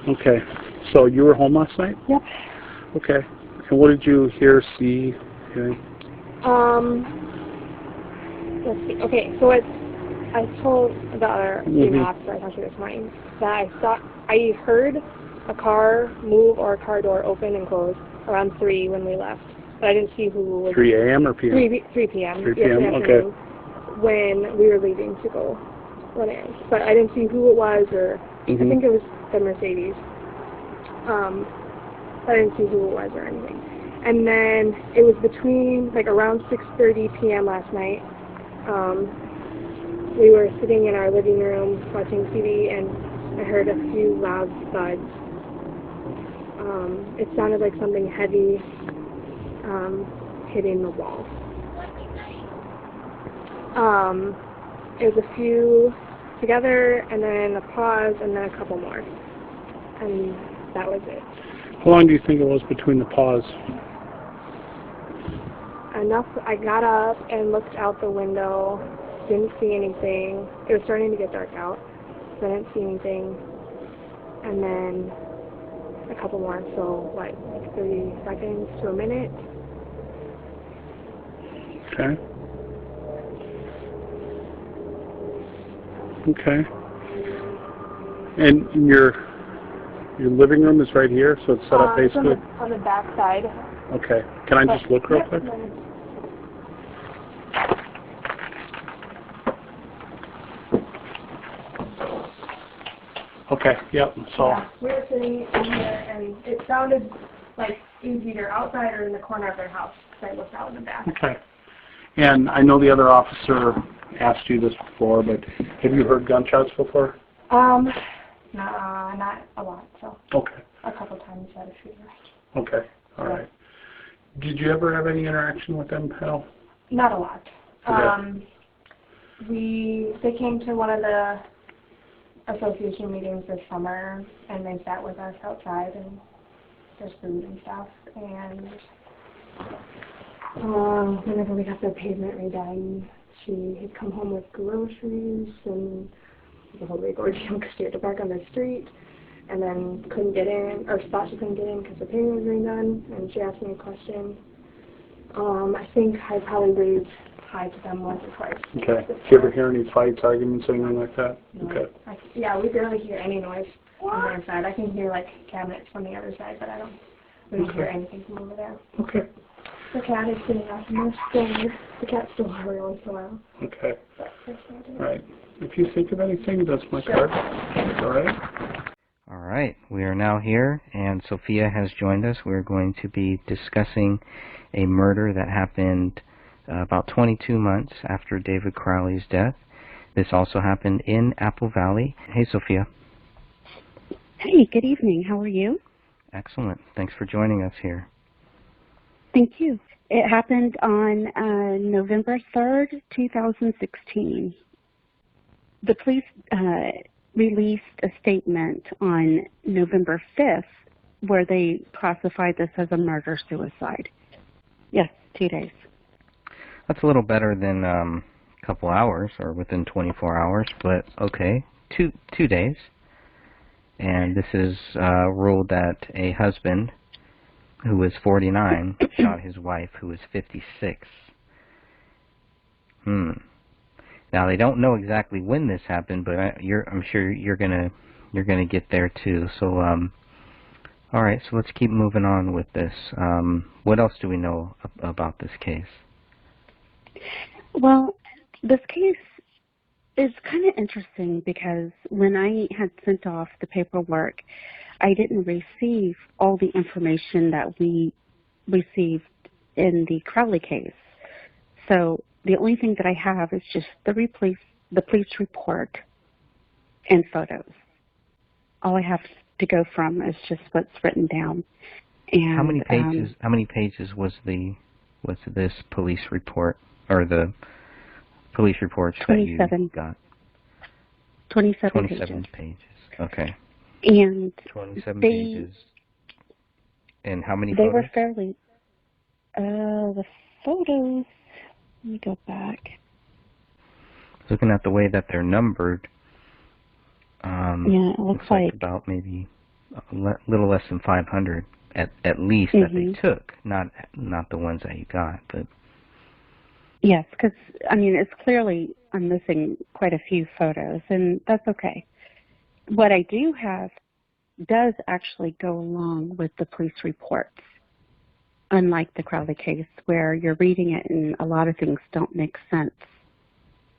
Okay. So you were home last night? Yep. Okay. And what did you hear, see, hear? Let's see. Okay, so I told the other female officer I talked to this morning that I heard a car move or a car door open and close around 3 when we left, but I didn't see who was... 3 a.m. or p.m.? 3 p.m. 3 p.m., okay. When we were leaving to go run errands. But I didn't see who it was, or I think it was the Mercedes. But I didn't see who it was or anything. And then it was between, like, around 6:30 p.m. last night. We were sitting in our living room watching TV, and I heard a few loud thuds. It sounded like something heavy hitting the wall. It was a few together, and then a pause, and then a couple more. And that was it. How long do you think it was between the pause? Enough. I got up and looked out the window. Didn't see anything. It was starting to get dark out, so I didn't see anything. And then a couple more, so what, like 30 seconds to a minute. Okay. Okay. And your living room is right here, so it's set up basically? On the back side. Okay. Can I just look real quick? Okay, yep, so... Yeah, we were sitting in here, and it sounded like it was either outside or in the corner of their house, so I looked out in the back. Okay. And I know the other officer asked you this before, but have you heard gunshots before? Not a lot, so... Okay. A couple times at a fever. Okay, all right. Did you ever have any interaction with them, Hal? Not a lot. Okay. They came to one of the association meetings this summer, and they sat with us outside, and there's food and stuff, and whenever we got the pavement redone, she had come home with groceries, and the whole big ordeal because she had to park on the street, and then couldn't get in, or thought she couldn't get in because the pavement was redone, and she asked me a question. I think I probably waved hi to them once or twice. Okay. Did you ever hear any fights, arguments, anything like that? No. Okay. Yeah, we barely hear any noise on their side. I can hear, like, cabinets from the other side, but I don't really hear anything from over there. Okay. The cat is sitting out in the stairs. The cat's still every once in a while. Okay. All right. If you think of anything, that's my card. All right? All right. We are now here, and Sophia has joined us. We're going to be discussing a murder that happened about 22 months after David Crowley's death. This also happened in Apple Valley. Hey, Sophia. Hey, good evening. How are you? Excellent. Thanks for joining us here. Thank you. It happened on November 3rd, 2016. The police released a statement on November 5th where they classified this as a murder-suicide. Yes, 2 days. That's a little better than a couple hours or within 24 hours, but okay. Two days. And this is ruled that a husband who was 49 shot his wife who was 56. Now they don't know exactly when this happened, but I'm sure you're gonna get there too. So all right, so let's keep moving on with this. What else do we know about this case? Well, this case is kind of interesting because when I had sent off the paperwork, I didn't receive all the information that we received in the Crowley case. So the only thing that I have is just the police report and photos. All I have to go from is just what's written down. And how many pages was this police report, or the police reports that you got? 27 pages. Okay. And 27 pages. And how many they photos? Were fairly the photos, let me go back. Looking at the way that they're numbered, yeah, it looks like about maybe a little less than 500 at least that they took, not the ones that you got, but Yes, because, I mean, it's clearly I'm missing quite a few photos, and that's okay. What I do have does actually go along with the police reports, unlike the Crowley case where you're reading it and a lot of things don't make sense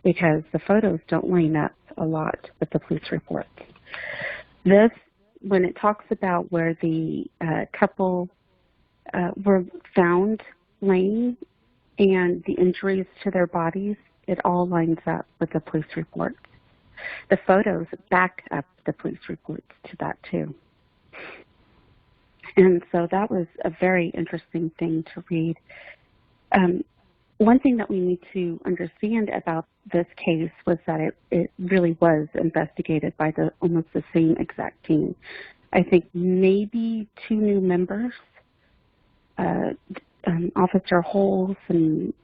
because the photos don't line up a lot with the police reports. This, when it talks about where the couple were found laying and the injuries to their bodies, it all lines up with the police reports. The photos back up the police reports to that too. And so that was a very interesting thing to read. One thing that we need to understand about this case was that it really was investigated by almost the same exact team. I think maybe 2 new members, Officer Holes, and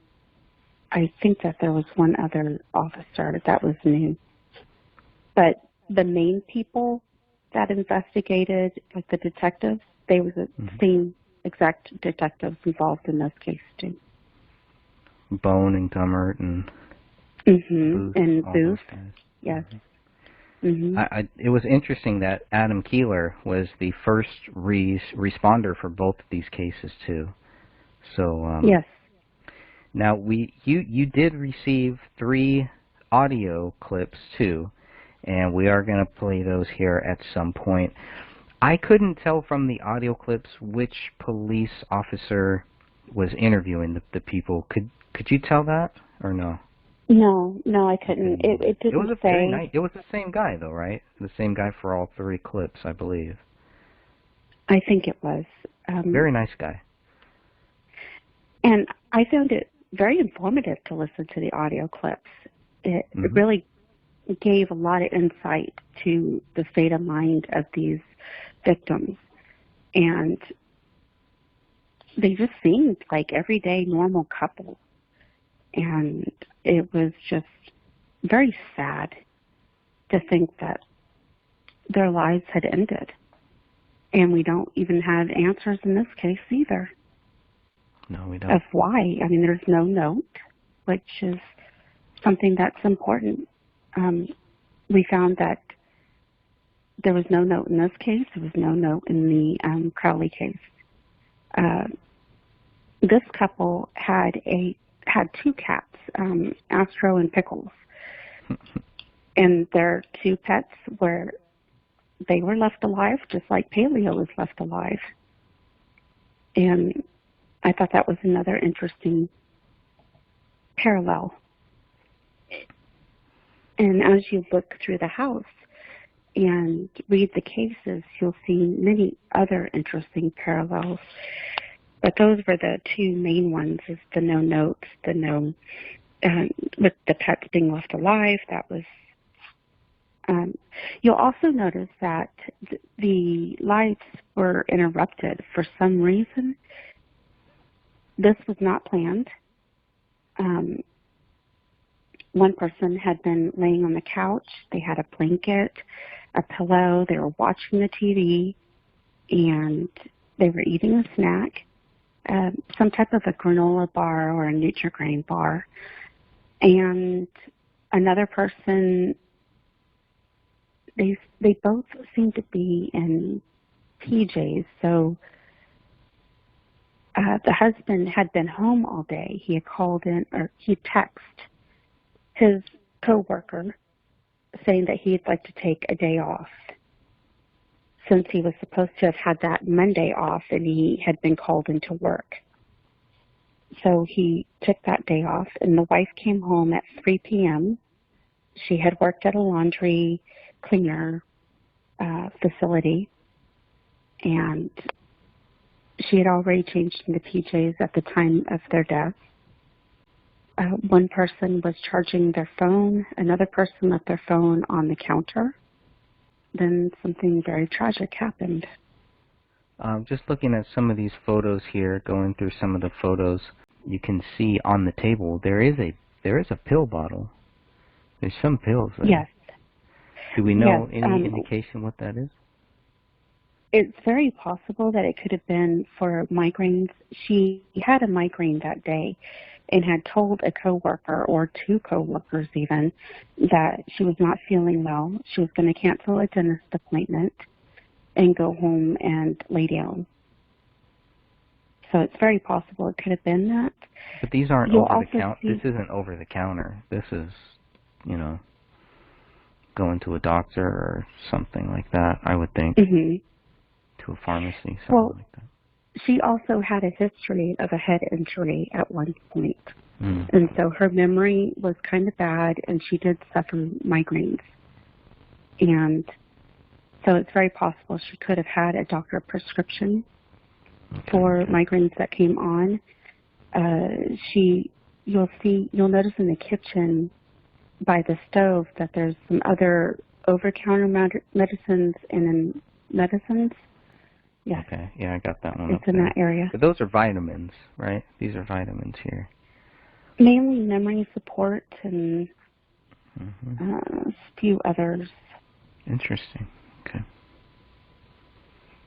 I think that there was one other officer that was new. But the main people that investigated, like the detectives, they were the same exact detectives involved in this case too. Bone and Gummert and Booth, and all Booth, those guys. yes. It was interesting that Adam Keeler was the first responder for both of these cases too. So yes. Now you did receive 3 audio clips too, and we are going to play those here at some point. I couldn't tell from the audio clips which police officer was interviewing the people. Could you tell that or no? No, I couldn't. It didn't It was a say. very nice. It was the same guy though, right? The same guy for all 3 clips, I believe. I think it was. Very nice guy. And I found it very informative to listen to the audio clips. It really gave a lot of insight to the state of mind of these victims. And they just seemed like everyday normal couple. And it was just very sad to think that their lives had ended. And we don't even have answers in this case either. No, we don't. Of why. I mean, there's no note, which is something that's important. We found that there was no note in this case. There was no note in the Crowley case. This couple had 2 cats, Astro and Pickles. And their 2 pets they were left alive, just like Paleo was left alive. And I thought that was another interesting parallel. And as you look through the house and read the cases, you'll see many other interesting parallels. But those were the 2 main ones, is the no notes, the no, with the pets being left alive. That was, you'll also notice that the lights were interrupted for some reason. This was not planned. One person had been laying on the couch. They had a blanket, a pillow. They were watching the TV, and they were eating a snack, some type of a granola bar or a Nutri-Grain bar. And another person, they both seemed to be in PJs. So the husband had been home all day. He had called in, or he texted his coworker saying that he'd like to take a day off, since he was supposed to have had that Monday off and he had been called into work. So he took that day off, and the wife came home at 3 p.m. She had worked at a laundry cleaner facility, and she had already changed into PJs at the time of their death. One person was charging their phone. Another person left their phone on the counter. Then something very tragic happened. Just looking at some of these photos here, going through some of the photos, you can see on the table there is a pill bottle. There's some pills there. Yes. Do we know Yes, any indication what that is? It's very possible that it could have been for migraines. She had a migraine that day and had told a coworker or two coworkers even that she was not feeling well. She was going to cancel a dentist appointment and go home and lay down. So it's very possible it could have been that. But these aren't You'll over the also counter. see. This isn't over the counter. This is, you know, going to a doctor or something like that, I would think. Hmm. To a pharmacy, something Well, like that. she also had a history of a head injury at one point. Mm. And so her memory was kind of bad, and she did suffer migraines. And so it's very possible she could have had a doctor prescription for migraines that came on. You'll notice in the kitchen by the stove that there's some other over-counter medicines and medicines. Yes. Okay, yeah, I got that one It's up in there. that area. But those are vitamins, right? These are vitamins here. Mainly memory support and Mm-hmm. a few others. Interesting. Okay.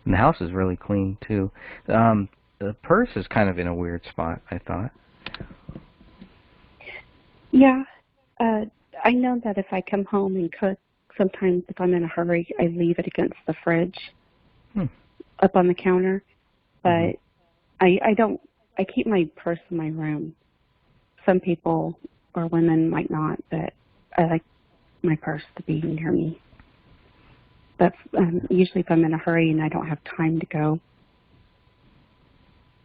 And the house is really clean, too. The purse is kind of in a weird spot, I thought. Yeah. I know that if I come home and cook, sometimes if I'm in a hurry, I leave it against the fridge up on the counter. But I don't, I keep my purse in my room. Some people or women might not, but I like my purse to be near me. But usually if I'm in a hurry and I don't have time to go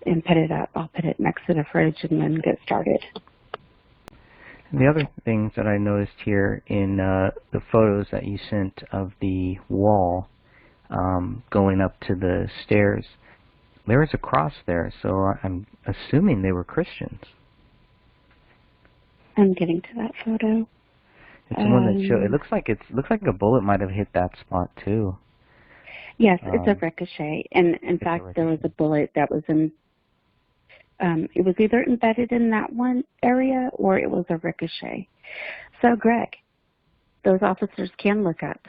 and put it up, I'll put it next to the fridge and then get started. And the other things that I noticed here in the photos that you sent of the wall going up to the stairs, there was a cross there, so I'm assuming they were Christians. I'm getting to that photo. It's the one that show. It looks like a bullet might have hit that spot too. Yes, it's a ricochet, and in fact, there was a bullet that was in. It was either embedded in that one area or it was a ricochet. So, Greg, those officers can look up.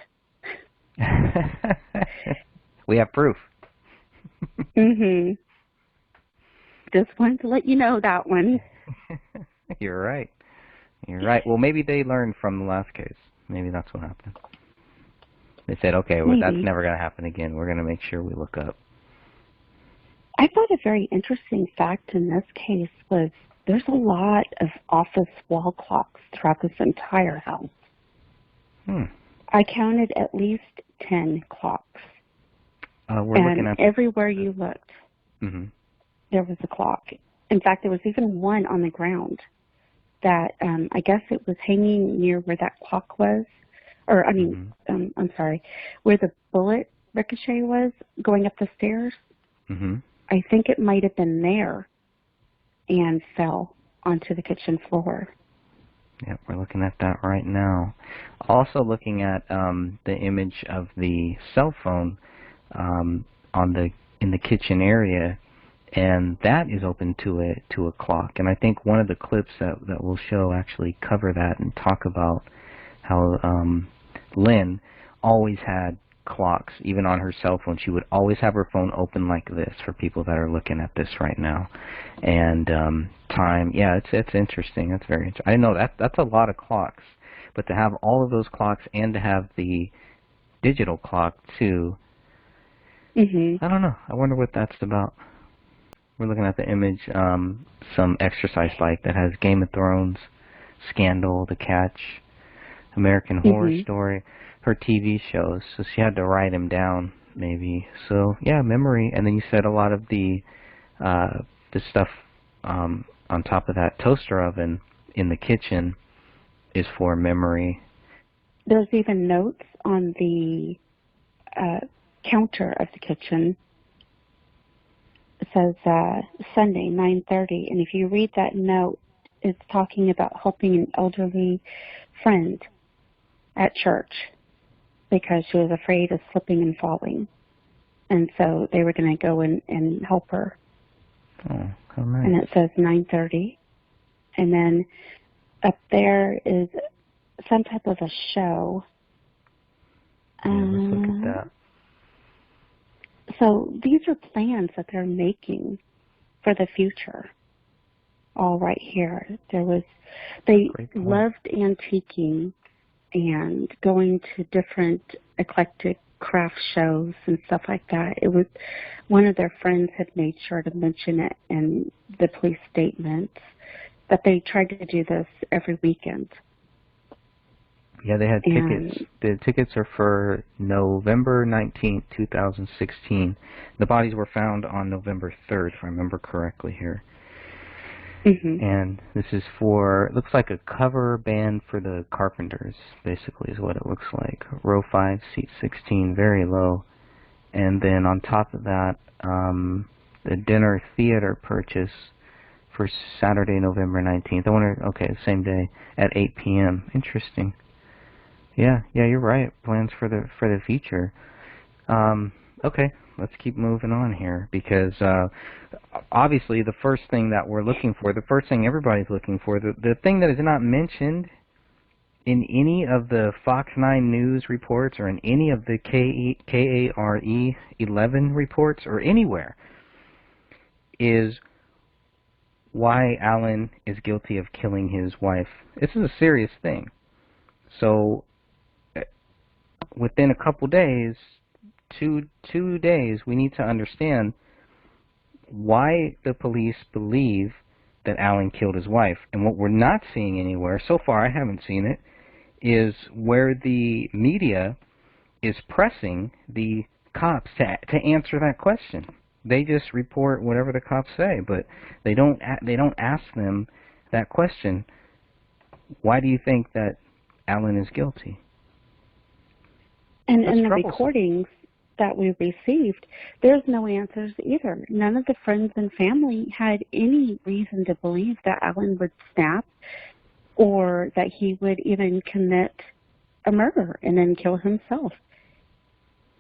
We have proof. Mm-hmm. Just wanted to let you know that one. You're right. You're right. Well, maybe they learned from the last case. Maybe that's what happened. They said, okay, well, that's never going to happen again. We're going to make sure we look up. I thought a very interesting fact in this case was there's a lot of office wall clocks throughout this entire house. I counted at least 10 clocks. We're looking at everywhere you looked, there was a clock. In fact, there was even one on the ground that I guess it was hanging near where that clock was. Or, I mean, I'm sorry, where the bullet ricochet was going up the stairs. I think it might have been there and fell onto the kitchen floor. Yep, we're looking at that right now. Also looking at the image of the cell phone in the kitchen area, and that is open to a clock. And I think one of the clips that we'll show actually cover that and talk about how Lynn always had clocks, even on her cell phone. She would always have her phone open like this for people that are looking at this right now. And time, yeah, it's interesting. That's very interesting. I know that's a lot of clocks, but to have all of those clocks and to have the digital clock too, I don't know. I wonder what that's about. We're looking at the image, some exercise bike that has Game of Thrones, Scandal, The Catch, American Horror Story, her TV shows, so she had to write them down, maybe. So, yeah, memory. And then you said a lot of the stuff on top of that toaster oven in the kitchen is for memory. There's even notes on the counter of the kitchen. It says Sunday, 9:30, and if you read that note, it's talking about helping an elderly friend at church because she was afraid of slipping and falling. And so they were going to go in and help her. Oh, how nice. And it says 9:30. And then up there is some type of a show. Yeah, let's look at that. So these are plans that they're making for the future. All right here. They Great point. loved antiquing and going to different eclectic craft shows and stuff like that. It was one of their friends had made sure to mention it in the police statements that they tried to do this every weekend. Yeah, they had And tickets. The tickets are for November 19th, 2016. The bodies were found on November 3rd, if I remember correctly here. mhm. And this is for, looks like a cover band for the Carpenters, basically is what it looks like. Row 5, seat 16, very low. And then on top of that, the dinner theater purchase for Saturday, November 19th. I wonder, okay, same day at 8 p.m. Interesting. Yeah, you're right. Plans for the future. Okay, let's keep moving on here because obviously the first thing that we're looking for, the first thing everybody's looking for, the thing that is not mentioned in any of the Fox 9 News reports or in any of the KARE 11 reports or anywhere is why Alan is guilty of killing his wife. This is a serious thing. So within a couple days, two days, we need to understand why the police believe that Alan killed his wife. And what we're not seeing anywhere, so far I haven't seen it, is where the media is pressing the cops to answer that question. They just report whatever the cops say, but they don't ask them that question. Why do you think that Alan is guilty? And That's in the troublesome. recordings that we received, there's no answers either. None of the friends and family had any reason to believe that Alan would snap or that he would even commit a murder and then kill himself.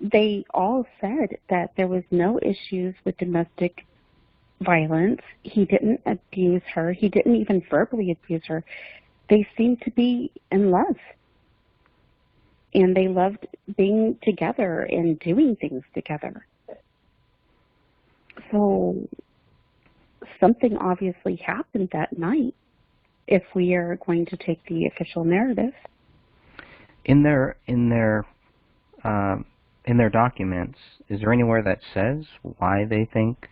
They all said that there was no issues with domestic violence. He didn't abuse her. He didn't even verbally abuse her. They seemed to be in love. And they loved being together and doing things together. So something obviously happened that night if we are going to take the official narrative. In their documents, is there anywhere that says why they think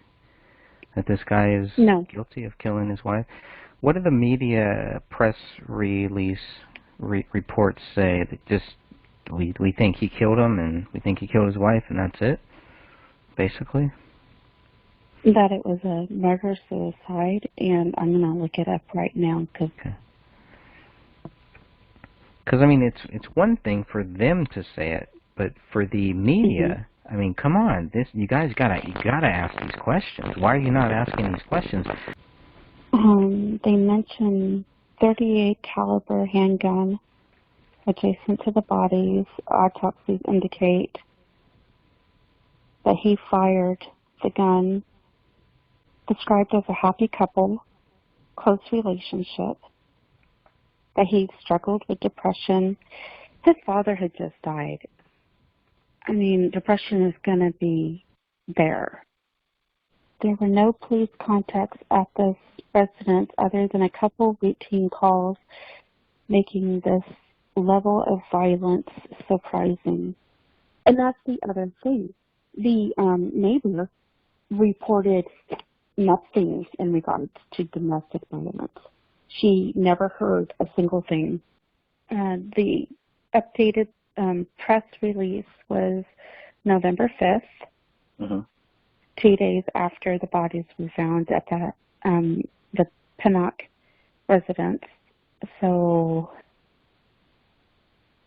that this guy is guilty of killing his wife? What do the media press release reports say? That just we think he killed him and we think he killed his wife and that's it, basically? That it was a murder-suicide, and I'm going to look it up right now because. Because I mean, it's one thing for them to say it, but for the media, I mean, come on, you guys gotta ask these questions. Why are you not asking these questions? They mention 38 caliber handgun adjacent to the bodies. Autopsies indicate that he fired the gun. Described as a happy couple, close relationship. That he struggled with depression. His father had just died. I mean, depression is going to be there. There were no police contacts at this residence other than a couple routine calls, making this level of violence surprising. And that's the other thing. The neighbor reported nothing in regards to domestic violence. She never heard a single thing. The updated press release was November 5th, 2 days after the bodies were found at the Pinnock residence. So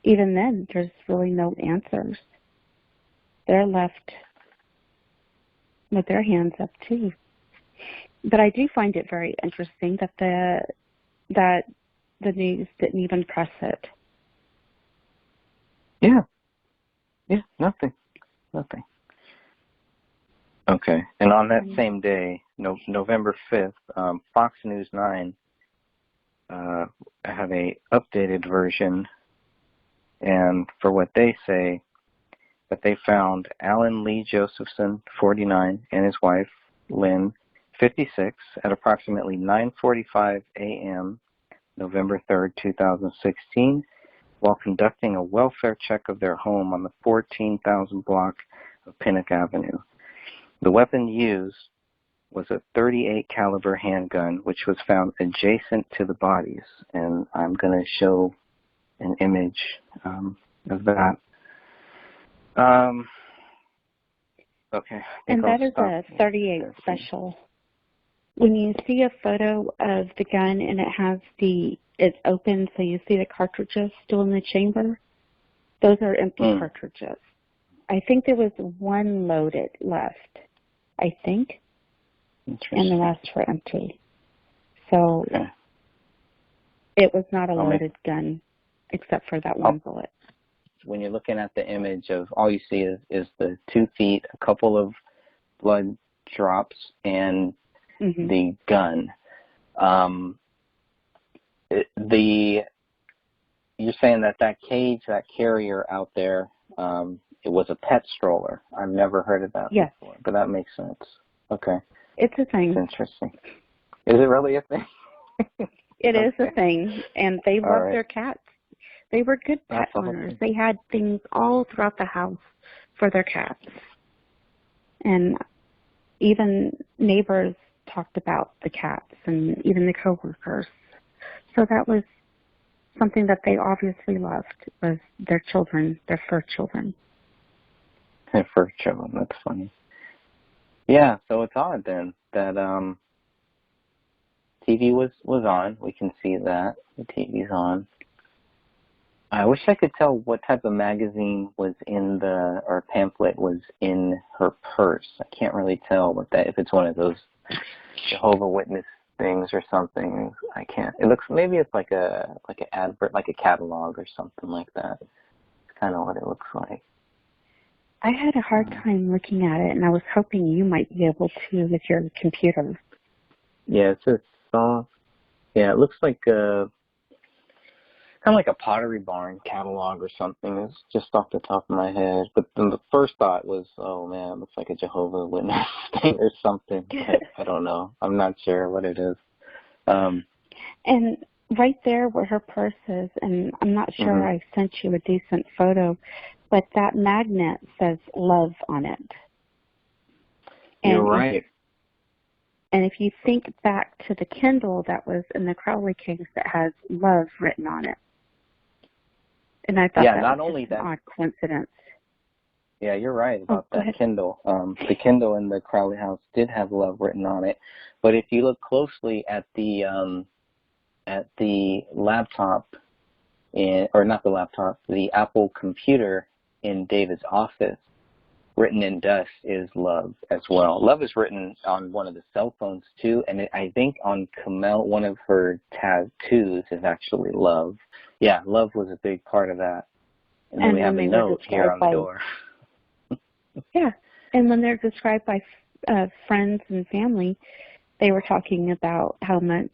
even then, there's really no answers. They're left with their hands up too. But I do find it very interesting that the news didn't even press it. Yeah, nothing. Okay, and on that same day, November 5th, Fox News 9 have a updated version, and for what they say, that they found Alan Lee Josephson, 49, and his wife, Lynn, 56, at approximately 9:45 a.m., November 3rd, 2016, while conducting a welfare check of their home on the 14,000 block of Pinnock Avenue. The weapon used was a .38 caliber handgun, which was found adjacent to the bodies, and I'm going to show an image of that. Okay. I think And that I'll is stop a 38 there. special. When you see a photo of the gun and it's open, so you see the cartridges still in the chamber, those are empty cartridges. I think there was one loaded left, I think, and the rest were empty. So it was not a loaded gun except for that one bullet. When you're looking at the image of, all you see is the 2 feet, a couple of blood drops, and the gun. You're saying that cage, that carrier out there, it was a pet stroller. I've never heard of that before, but that makes sense. Okay. It's a thing. It's interesting. Is it really a thing? It is a thing, and they love their cats. They were good pet owners. They had things all throughout the house for their cats. And even neighbors talked about the cats, and even the coworkers. So that was something that they obviously loved, was their children, their fur children. Their fur children, that's funny. Yeah, so it's odd then that TV was on. We can see that. The TV's on. I wish I could tell what type of magazine was in or pamphlet was in her purse. I can't really tell if it's one of those Jehovah's Witness things or something. I can't. It looks, maybe it's like an advert, like a catalog or something like that. It's kind of what it looks like. I had a hard time looking at it, and I was hoping you might be able to with your computer. Yeah, it's a soft. Yeah, it looks like kind of like a Pottery Barn catalog or something. It's just off the top of my head. But then the first thought was, oh man, it looks like a Jehovah's Witness thing or something. But I don't know. I'm not sure what it is. And right there where her purse is, and I'm not sure I sent you a decent photo, but that magnet says love on it. You're right. And if you think back to the Kindle that was in the Crowley case that has love written on it. And I thought that was just an odd coincidence. Yeah, you're right about that Kindle. The Kindle in the Crowley house did have love written on it. But if you look closely at the laptop, or not the laptop, the Apple computer in David's office, written in dust is love as well. Love is written on one of the cell phones too, and I think on Camille, one of her tattoos is actually love. Yeah, love was a big part of that. And then we have a note here on the door. Yeah, and when they're described by friends and family, they were talking about how much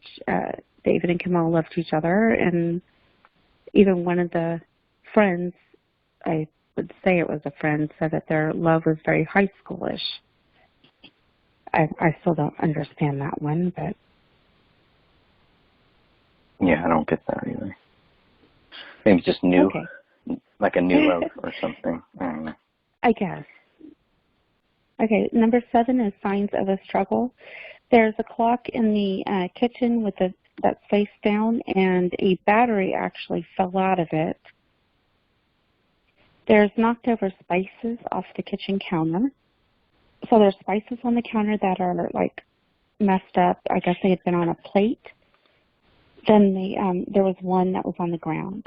David and Camille loved each other, and even one of the friends, I would say it was a friend, said that their love was very high schoolish. I still don't understand that one, but... Yeah, I don't get that either. Maybe just new, like a new love or something. I don't know. I guess. Okay, number 7 is signs of a struggle. There's a clock in the kitchen with that's face down, and a battery actually fell out of it. There's knocked over spices off the kitchen counter. So there's spices on the counter that are like messed up. I guess they had been on a plate. Then there was one that was on the ground.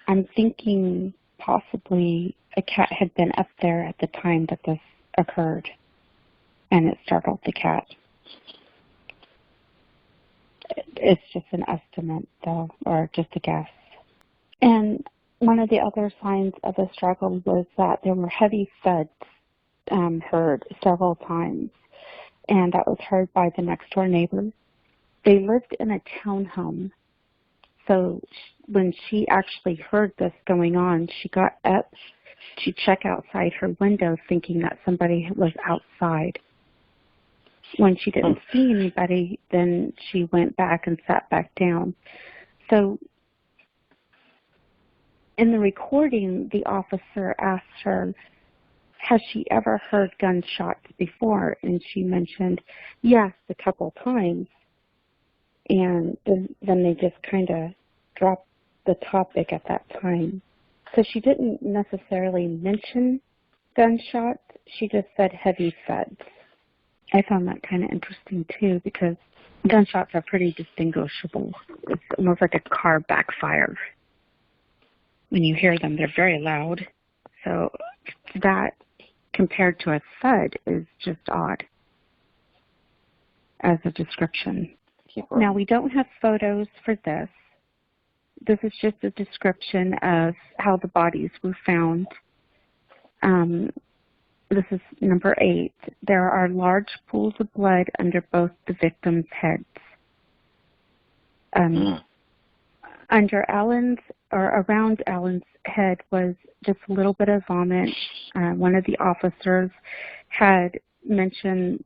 I'm thinking possibly a cat had been up there at the time that this occurred, and it startled the cat. It's just an estimate, though, or just a guess. And one of the other signs of the struggle was that there were heavy thuds heard several times, and that was heard by the next door neighbor. They lived in a townhome, so when she actually heard this going on, she got up, to check outside her window thinking that somebody was outside. When she didn't see anybody, then she went back and sat back down. So in the recording, the officer asked her, has she ever heard gunshots before? And she mentioned, yes, a couple times. And then they just kind of dropped the topic at that time. So she didn't necessarily mention gunshots. She just said heavy thuds. I found that kind of interesting, too, because gunshots are pretty distinguishable. It's almost like a car backfire. When you hear them, they're very loud. So that, compared to a thud, is just odd as a description. Now, we don't have photos for this. This is just a description of how the bodies were found. This is number 8. There are large pools of blood under both the victims' heads. Under Alan's, or around Alan's head, was just a little bit of vomit. One of the officers had mentioned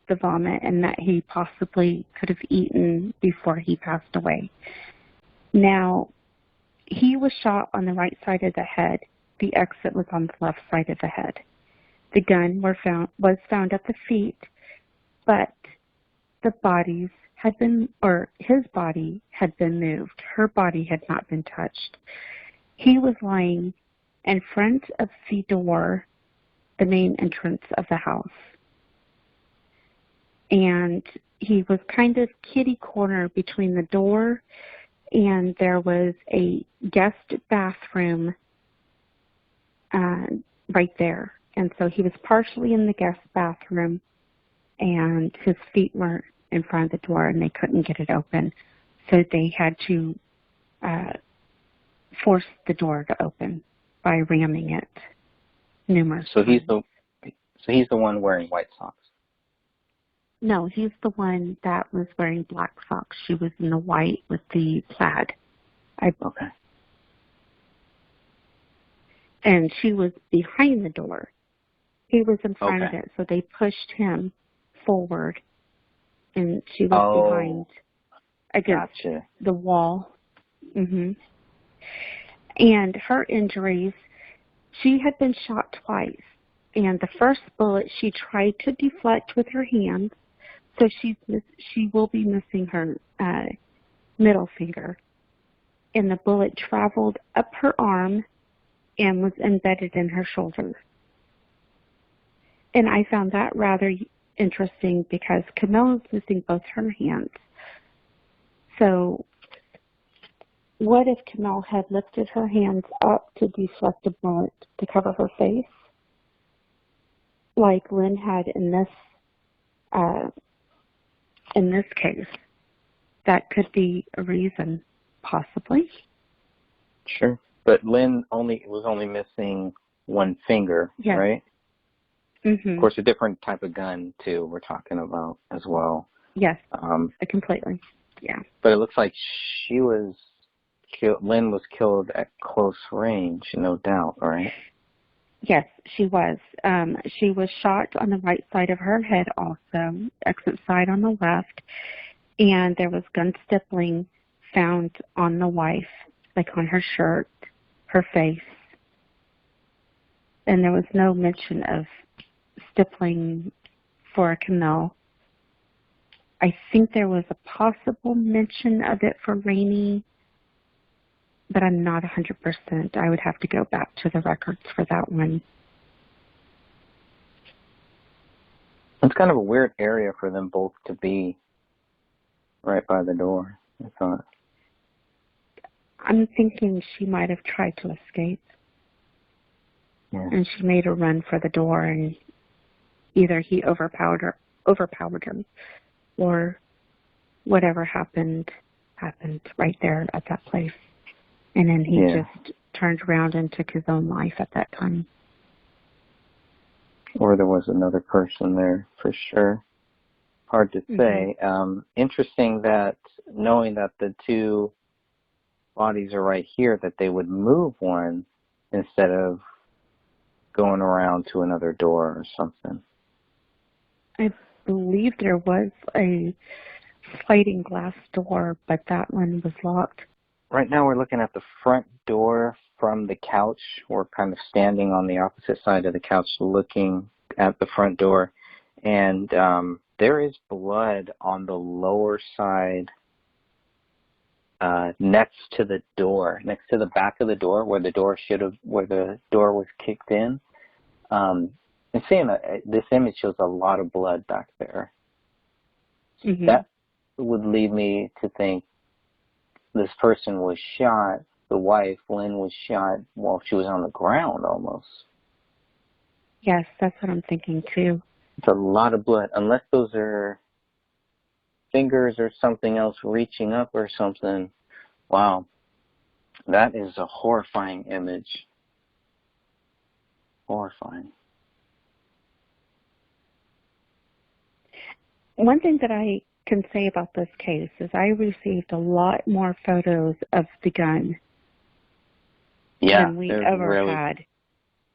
the vomit and that he possibly could have eaten before he passed away. Now, he was shot on the right side of the head. The exit was on the left side of the head. The gun was found at the feet, but the bodies had been, or his body had been moved. Her body had not been touched. He was lying in front of the door, the main entrance of the house. And he was kind of kitty corner between the door, and there was a guest bathroom right there. And so he was partially in the guest bathroom, and his feet were in front of the door, and they couldn't get it open. So they had to force the door to open by ramming it numerous times. So he's the one wearing white socks. No, he's the one that was wearing black socks. She was in the white with the plaid. Okay. And she was behind the door. He was in front of it, so they pushed him forward, and she was behind against the wall. And her injuries, she had been shot twice, and the first bullet she tried to deflect with her hand, so she will be missing her middle finger. And the bullet traveled up her arm and was embedded in her shoulder. And I found that rather interesting because Camille is missing both her hands. So what if Camille had lifted her hands up to deflect a bullet to cover her face, like Lynn had in this case? That could be a reason, possibly. Sure. But Lynn was only missing one finger, right? Of course, a different type of gun, too, we're talking about as well. Yes, completely, yeah. But it looks like Lynn was killed at close range, no doubt, right? Yes, she was. She was shot on the right side of her head also, exit side on the left, and there was gun stippling found on the wife, like on her shirt, her face. And there was no mention of stippling for Camille. I think there was a possible mention of it for Rainey, but I'm not 100%. I would have to go back to the records for that one. It's kind of a weird area for them both to be right by the door, I thought. I'm thinking she might have tried to escape. Yeah. And she made a run for the door, and either he overpowered him, or whatever happened right there at that place. And then he just turned around and took his own life at that time. Or there was another person there, for sure. Hard to say. Interesting that, knowing that the two bodies are right here, that they would move one instead of going around to another door or something. I believe there was a sliding glass door, but that one was locked. Right now we're looking at the front door from the couch. We're kind of standing on the opposite side of the couch looking at the front door. And there is blood on the lower side next to the door, next to the back of the door where the door was kicked in. And seeing this image shows a lot of blood back there. Mm-hmm. That would lead me to think this person was shot, the wife, Lynn, was shot while she was on the ground almost. Yes, that's what I'm thinking too. It's a lot of blood, unless those are fingers or something else reaching up or something. Wow, that is a horrifying image. Horrifying. One thing that I can say about this case is I received a lot more photos of the gun than we ever really had.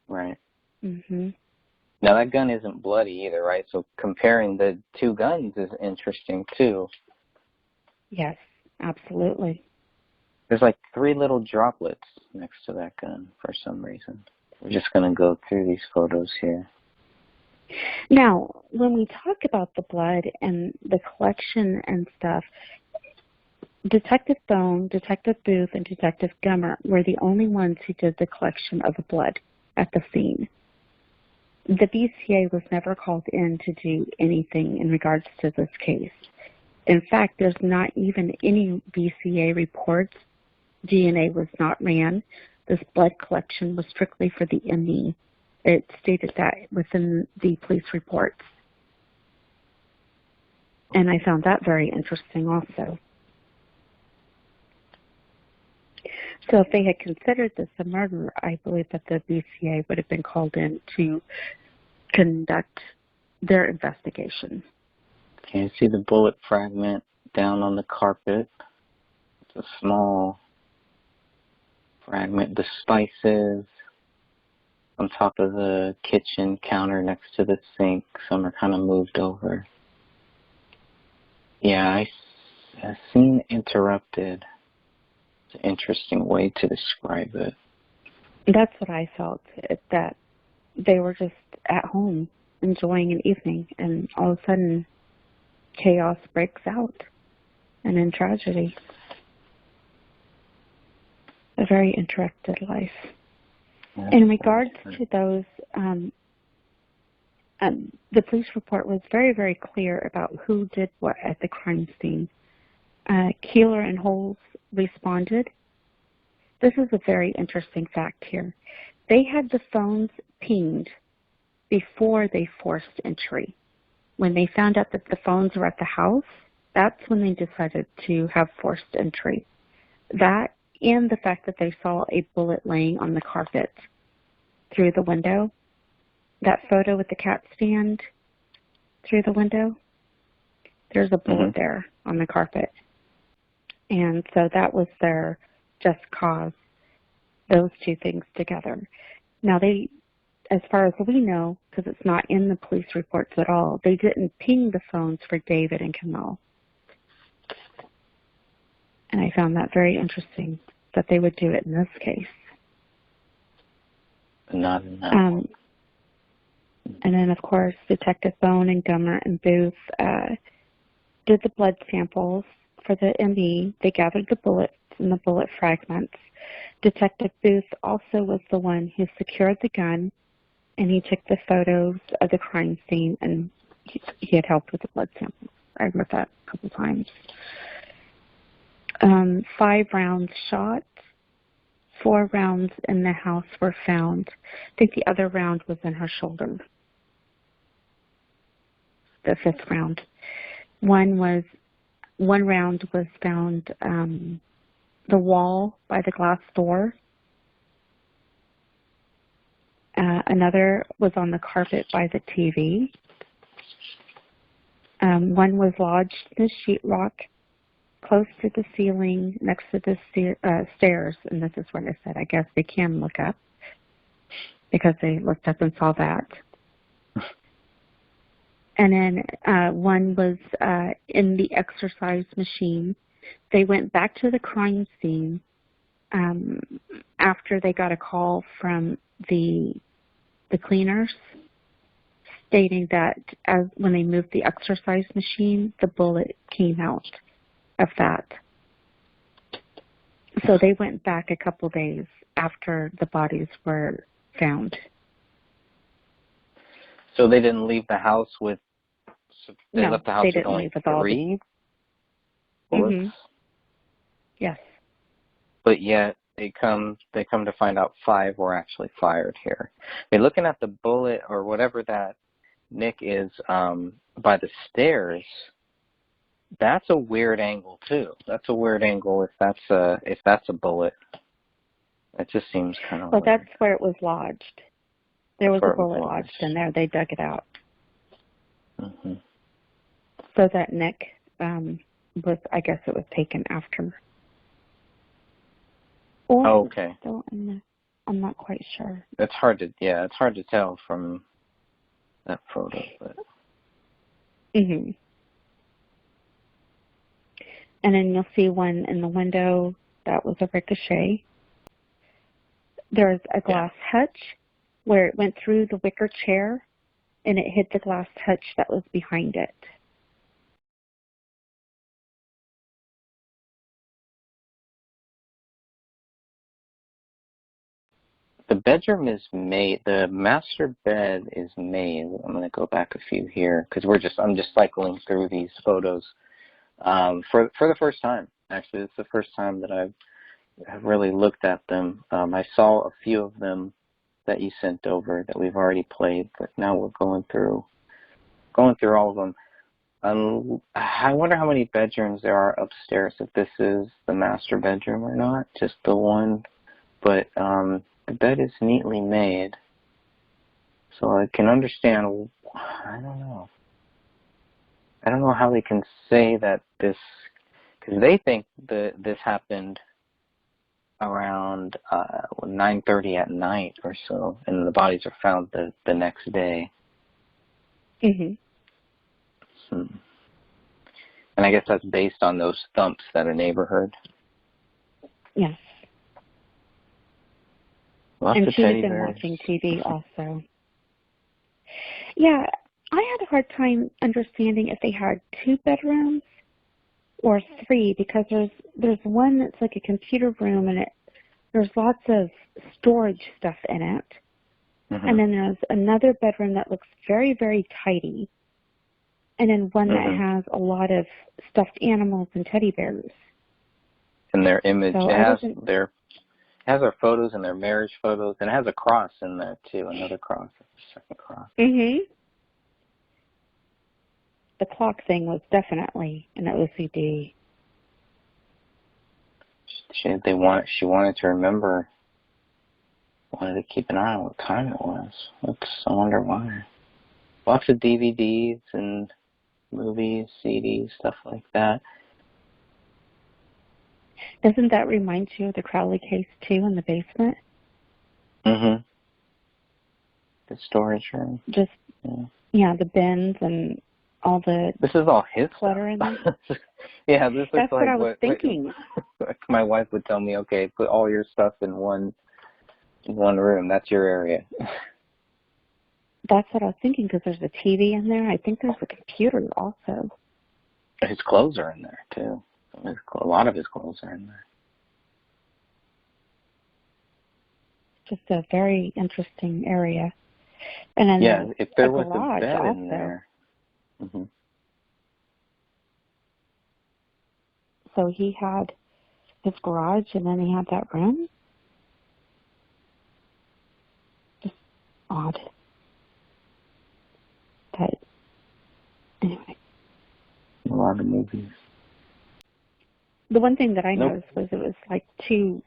Right. Mm-hmm. Now that gun isn't bloody either, right? So comparing the two guns is interesting too. Yes, absolutely. There's like 3 little droplets next to that gun for some reason. We're just going to go through these photos here. Now, when we talk about the blood and the collection and stuff, Detective Bone, Detective Booth, and Detective Gummer were the only ones who did the collection of the blood at the scene. The BCA was never called in to do anything in regards to this case. In fact, there's not even any BCA reports. DNA was not ran. This blood collection was strictly for the ME. It stated that within the police reports. And I found that very interesting also. So if they had considered this a murder, I believe that the BCA would have been called in to conduct their investigation. Can you see the bullet fragment down on the carpet? It's a small fragment. The spices on top of the kitchen counter next to the sink. Some are kind of moved over. Yeah, I seen interrupted. It's an interesting way to describe it. That's what I felt, that they were just at home enjoying an evening, and all of a sudden chaos breaks out, and in tragedy. A very interrupted life. In regards to those, the police report was very, very clear about who did what at the crime scene. Keeler and Holes responded. This is a very interesting fact here. They had the phones pinged before they forced entry. When they found out that the phones were at the house, that's when they decided to have forced entry. That and the fact that they saw a bullet laying on the carpet through the window. That photo with the cat stand through the window, there's a bullet there on the carpet. And so that was their just cause, those two things together. Now they, as far as we know, because it's not in the police reports at all, they didn't ping the phones for David and Kamal. And I found that very interesting that they would do it in this case. Not in that. And then, of course, Detective Bone and Gummer and Booth did the blood samples for the ME. They gathered the bullets and the bullet fragments. Detective Booth also was the one who secured the gun, and he took the photos of the crime scene, and he had helped with the blood samples. I read that a couple times. 5 rounds shot. 4 rounds in the house were found. I think the other round was in her shoulder. The 5th round. One round was found the wall by the glass door. Another was on the carpet by the TV. One was lodged in the sheetrock close to the ceiling next to the stairs. And this is what I said. I guess they can look up. because they looked up and saw that. And then one was in the exercise machine. They went back to the crime scene after they got a call from the cleaners stating that when they moved the exercise machine, the bullet came out of that. So they went back a couple days after the bodies were found. So they didn't leave the house with. They left the house they with didn't only leave with all 3 bullets. Mm-hmm. Yes. But yet they come to find out 5 were actually fired here. I mean, looking at the bullet or whatever that nick is by the stairs, that's a weird angle too. That's a weird angle if that's a bullet. It just seems kind of Well, weird. that's where it was lodged. There was a bullet lodged in there. They dug it out. Mm-hmm. So that nick was, I guess it was taken after. Or Oh, okay. still in the, I'm not quite sure. It's hard to tell from that photo. But. Mm-hmm. And then you'll see one in the window that was a ricochet. There's a glass hutch where it went through the wicker chair and it hit the glass hutch that was behind it. The bedroom is made. The master bed is made. I'm going to go back a few here because I'm just cycling through these photos for the first time. Actually, it's the first time that I've really looked at them. I saw a few of them that you sent over that we've already played, but now we're going through all of them. I wonder how many bedrooms there are upstairs. If this is the master bedroom or not, just the one, but. The bed is neatly made, so I can understand. I don't know how they can say that this, because they think that this happened around 9:30 at night or so, and the bodies are found the next day. Mhm. And I guess that's based on those thumps that a neighbor heard. Yes. Lots and of she had teddy been bears. watching TV also. Yeah, I had a hard time understanding if they had 2 bedrooms or 3 because there's one that's like a computer room and there's lots of storage stuff in it. Mm-hmm. And then there's another bedroom that looks very, very tidy. And then one that has a lot of stuffed animals and teddy bears. And their image, So it has our photos and their marriage photos, and it has a cross in there too, another cross, a second cross. Mhm. The clock thing was definitely an OCD. She wanted to remember, wanted to keep an eye on what time it was. I wonder why. Lots of DVDs and movies, CDs, stuff like that. Doesn't that remind you of the Crowley case too in the basement? Mm-hmm. The storage room. Just the bins and all the This is all his clutter stuff. in there. Yeah, this That's looks like what I was thinking. My wife would tell me, okay, put all your stuff in one room. That's your area. That's what I was thinking because there's a TV in there. I think there's a computer also. His clothes are in there too. A lot of his clothes are in there. Just a very interesting area. And then if there was garage a bed also. in there. Mm-hmm. So he had his garage and then he had that room. Just odd. But anyway. A lot of movies. The one thing that I noticed was it was like 2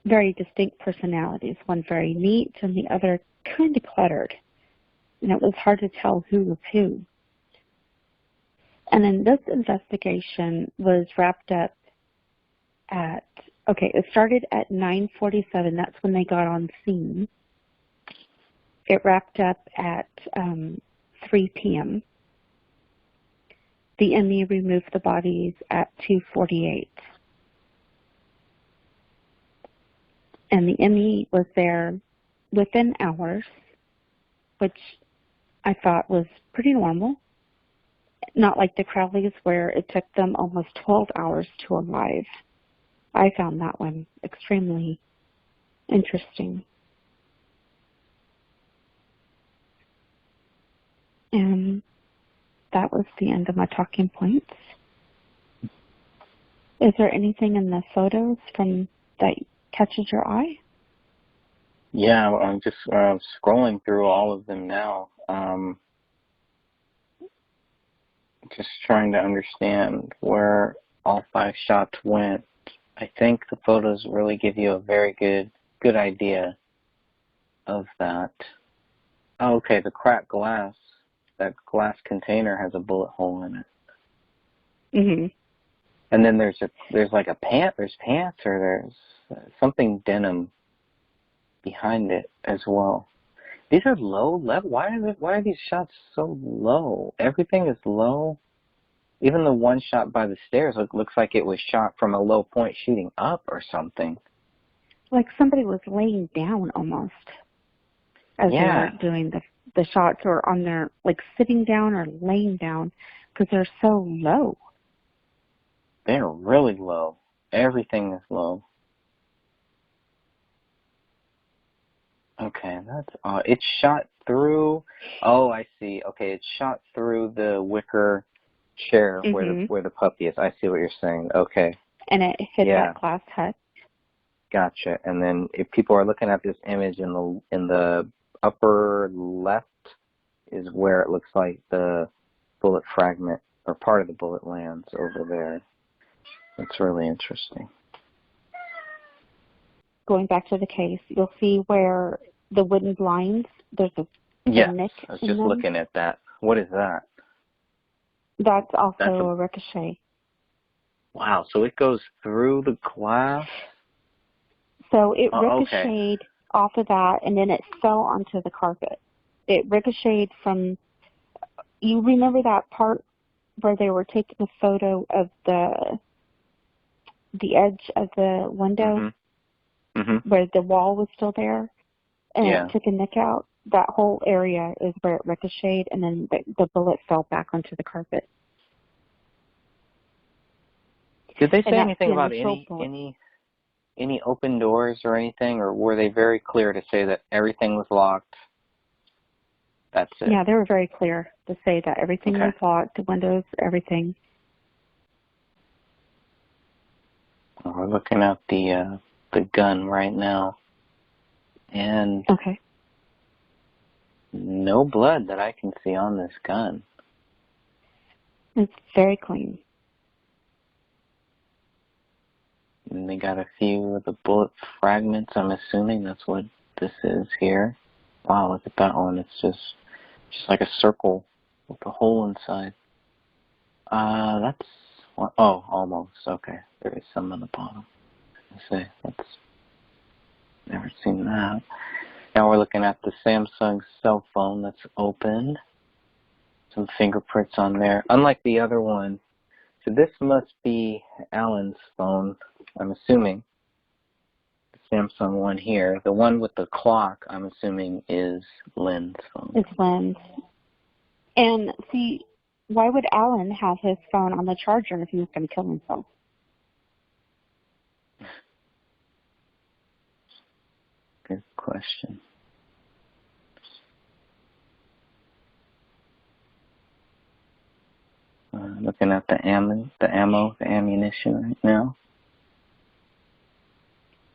very distinct personalities. One very neat and the other kind of cluttered. And it was hard to tell who was who. And then this investigation was wrapped up at Okay, it started at 9:47. That's when they got on scene. It wrapped up at 3 p.m. The ME removed the bodies at 2:48. And the ME was there within hours, which I thought was pretty normal. Not like the Crowleys where it took them almost 12 hours to arrive. I found that one extremely interesting. And that was the end of my talking points. Is there anything in the photos from that catches your eye? Yeah, I'm just scrolling through all of them now. Just trying to understand where all 5 shots went. I think the photos really give you a very good idea of that. Oh, okay, the cracked glass. That glass container has a bullet hole in it. Mhm. And then there's like a pant. There's pants or there's something denim behind it as well. These are low level. Why are these shots so low? Everything is low. Even the one shot by the stairs looks like it was shot from a low point shooting up or something. Like somebody was laying down almost as they were doing the shots, or on their, like, sitting down or laying down, because they're so low. They're really low. Everything is low. Okay, that's odd. It's shot through. Oh, I see. Okay, it's shot through the wicker chair where the puppy is. I see what you're saying. Okay. And it hit that glass hut. Gotcha. And then if people are looking at this image in the upper left is where it looks like the bullet fragment or part of the bullet lands over there. It's really interesting. Going back to the case, you'll see where the wooden blinds, there's a nick I was in just them. looking at that. What is that? That's also a ricochet. Wow, so it goes through the glass? So it ricocheted off of that, and then it fell onto the carpet. It ricocheted from, you remember that part where they were taking a photo of the edge of the window, where the wall was still there, and it took a nick out? That whole area is where it ricocheted, and then the bullet fell back onto the carpet. Did they say anything about any open doors or anything, or were they very clear to say that everything was locked? That's it. Yeah, they were very clear to say that everything was locked, the windows, everything. Well, we're looking at the gun right now, and no blood that I can see on this gun. It's very clean. And they got a few of the bullet fragments. I'm assuming that's what this is here. Wow, look at that one. It's just like a circle with a hole inside. That's almost. Okay, there is some on the bottom. I see. That's never seen that. Now we're looking at the Samsung cell phone that's opened. Some fingerprints on there. Unlike the other one, so this must be Alan's phone, I'm assuming. The Samsung one here. The one with the clock, I'm assuming, is Lynn's phone. It's Lynn's. And see, why would Alan have his phone on the charger if he was going to kill himself? Good question. Looking at the ammunition right now.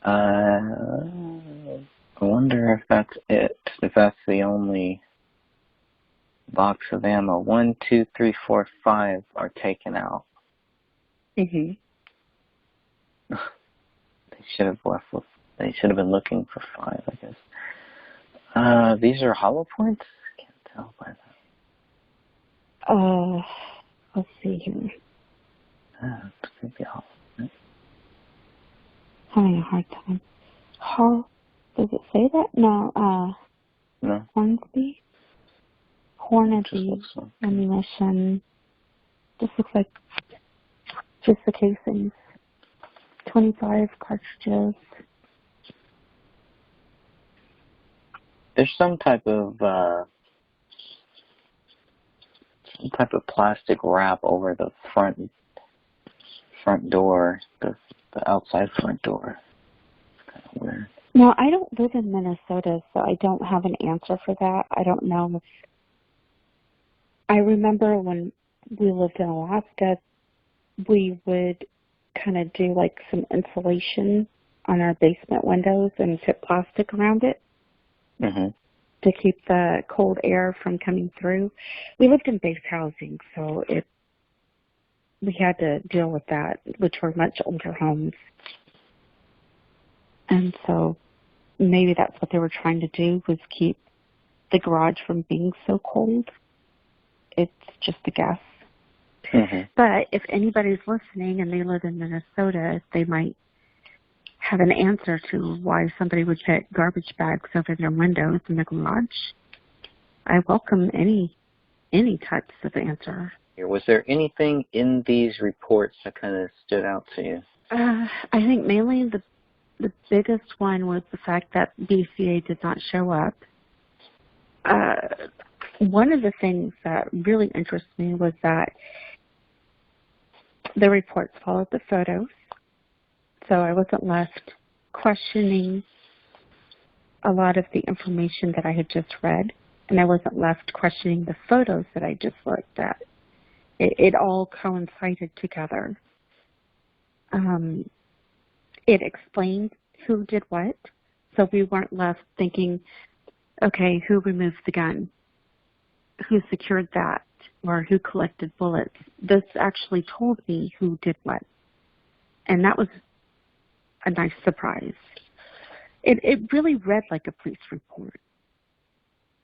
I wonder if that's it. If that's the only box of ammo. 1, 2, 3, 4, 5 are taken out. Mm-hmm. They should have been looking for 5, I guess. These are hollow points? Can't tell by that. Let's see here. It could be hollow point. having a hard time. Does it say that? No, No. Hornsby? Just Hornady looks like. ammunition. Just looks like just the casings. 25 cartridges. There's some type of plastic wrap over the front door, the outside front door. Kind of weird. Now, I don't live in Minnesota, so I don't have an answer for that. I don't know if... I remember when we lived in Alaska, we would kind of do like some insulation on our basement windows and put plastic around it to keep the cold air from coming through. We lived in base housing, so we had to deal with that, which were much older homes. And so maybe that's what they were trying to do, was keep the garage from being so cold. It's just a guess. But if anybody's listening and they live in Minnesota, they might have an answer to why somebody would put garbage bags over their windows in the garage. I welcome any types of answer. Was there anything in these reports that kind of stood out to you? I think mainly the biggest one was the fact that BCA did not show up. One of the things that really interests me was that the reports followed the photos, so I wasn't left questioning a lot of the information that I had just read, and I wasn't left questioning the photos that I just looked at. It all coincided together. It explained who did what, so we weren't left thinking, okay, who removed the gun? Who secured that? Or who collected bullets? This actually told me who did what. And that was a nice surprise. It really read like a police report.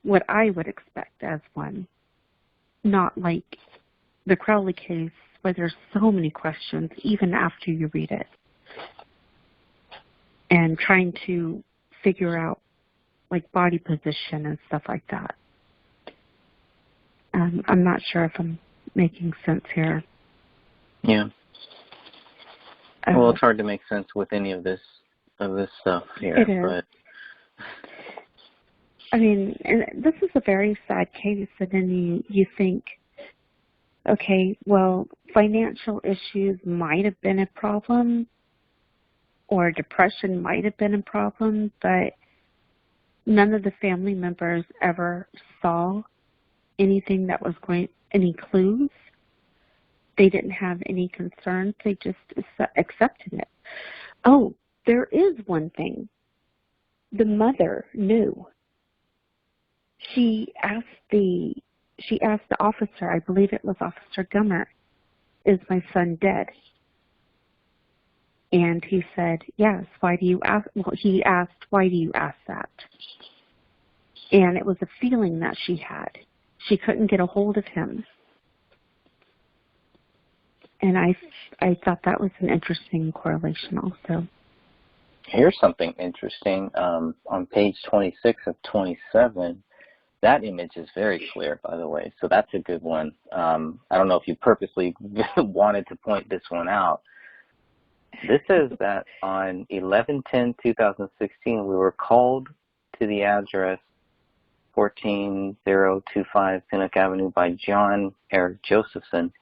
What I would expect as one. Not like the Crowley case where there's so many questions even after you read it. And trying to figure out like body position and stuff like that. I'm not sure if I'm making sense here. Yeah. Well, it's hard to make sense with any of this stuff here. It is. But I mean, and this is a very sad case, and then you think, okay, well, financial issues might have been a problem, or depression might have been a problem, but none of the family members ever saw anything that was any clues. They didn't have any concerns. They just accepted it. Oh, there is one thing. The mother knew. She asked the officer, I believe it was Officer Gummer, is my son dead? And he said, yes. Why do you ask? Well, he asked, why do you ask that? And it was a feeling that she had. She couldn't get a hold of him. And I thought that was an interesting correlation also. here's something interesting. On page 26 of 27, that image is very clear, by the way. So that's a good one. I don't know if you purposely wanted to point this one out. This says that on 11/10/2016, we were called to the address 14025 Pinnock Avenue by John Eric Josephson.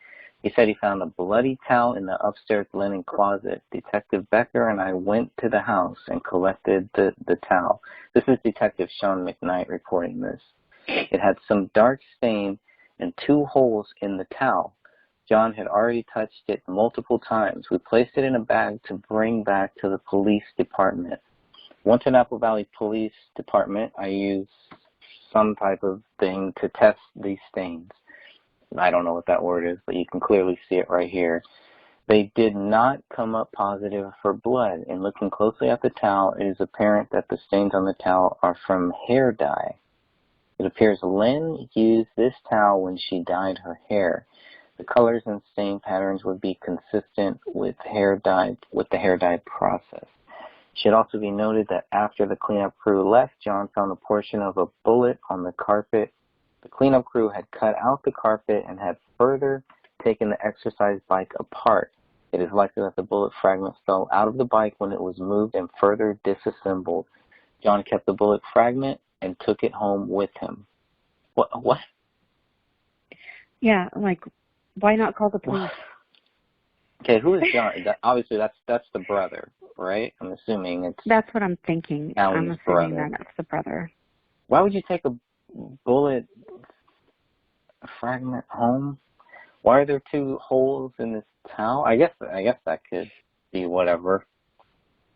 He said he found a bloody towel in the upstairs linen closet. Detective Becker and I went to the house and collected the towel. This is Detective Sean McKnight reporting this. It had some dark stain and 2 holes in the towel. John had already touched it multiple times. We placed it in a bag to bring back to the police department. Once in Apple Valley Police Department, I used some type of thing to test these stains. I don't know what that word is, but you can clearly see it right here. They did not come up positive for blood. In looking closely at the towel, it is apparent that the stains on the towel are from hair dye. It appears Lynn used this towel when she dyed her hair. The colors and stain patterns would be consistent with the hair dye process. Should also be noted that after the cleanup crew left, John found a portion of a bullet on the carpet. The cleanup crew had cut out the carpet and had further taken the exercise bike apart. It is likely that the bullet fragment fell out of the bike when it was moved and further disassembled. John kept the bullet fragment and took it home with him. What? Yeah, like, why not call the police? Okay, who is John? Obviously, that's the brother, right? I'm assuming it's... That's what I'm thinking. I'm Allie's assuming brother. that it's the brother. Why would you take a bullet fragment home? Why are there 2 holes in this towel? I guess that could be whatever.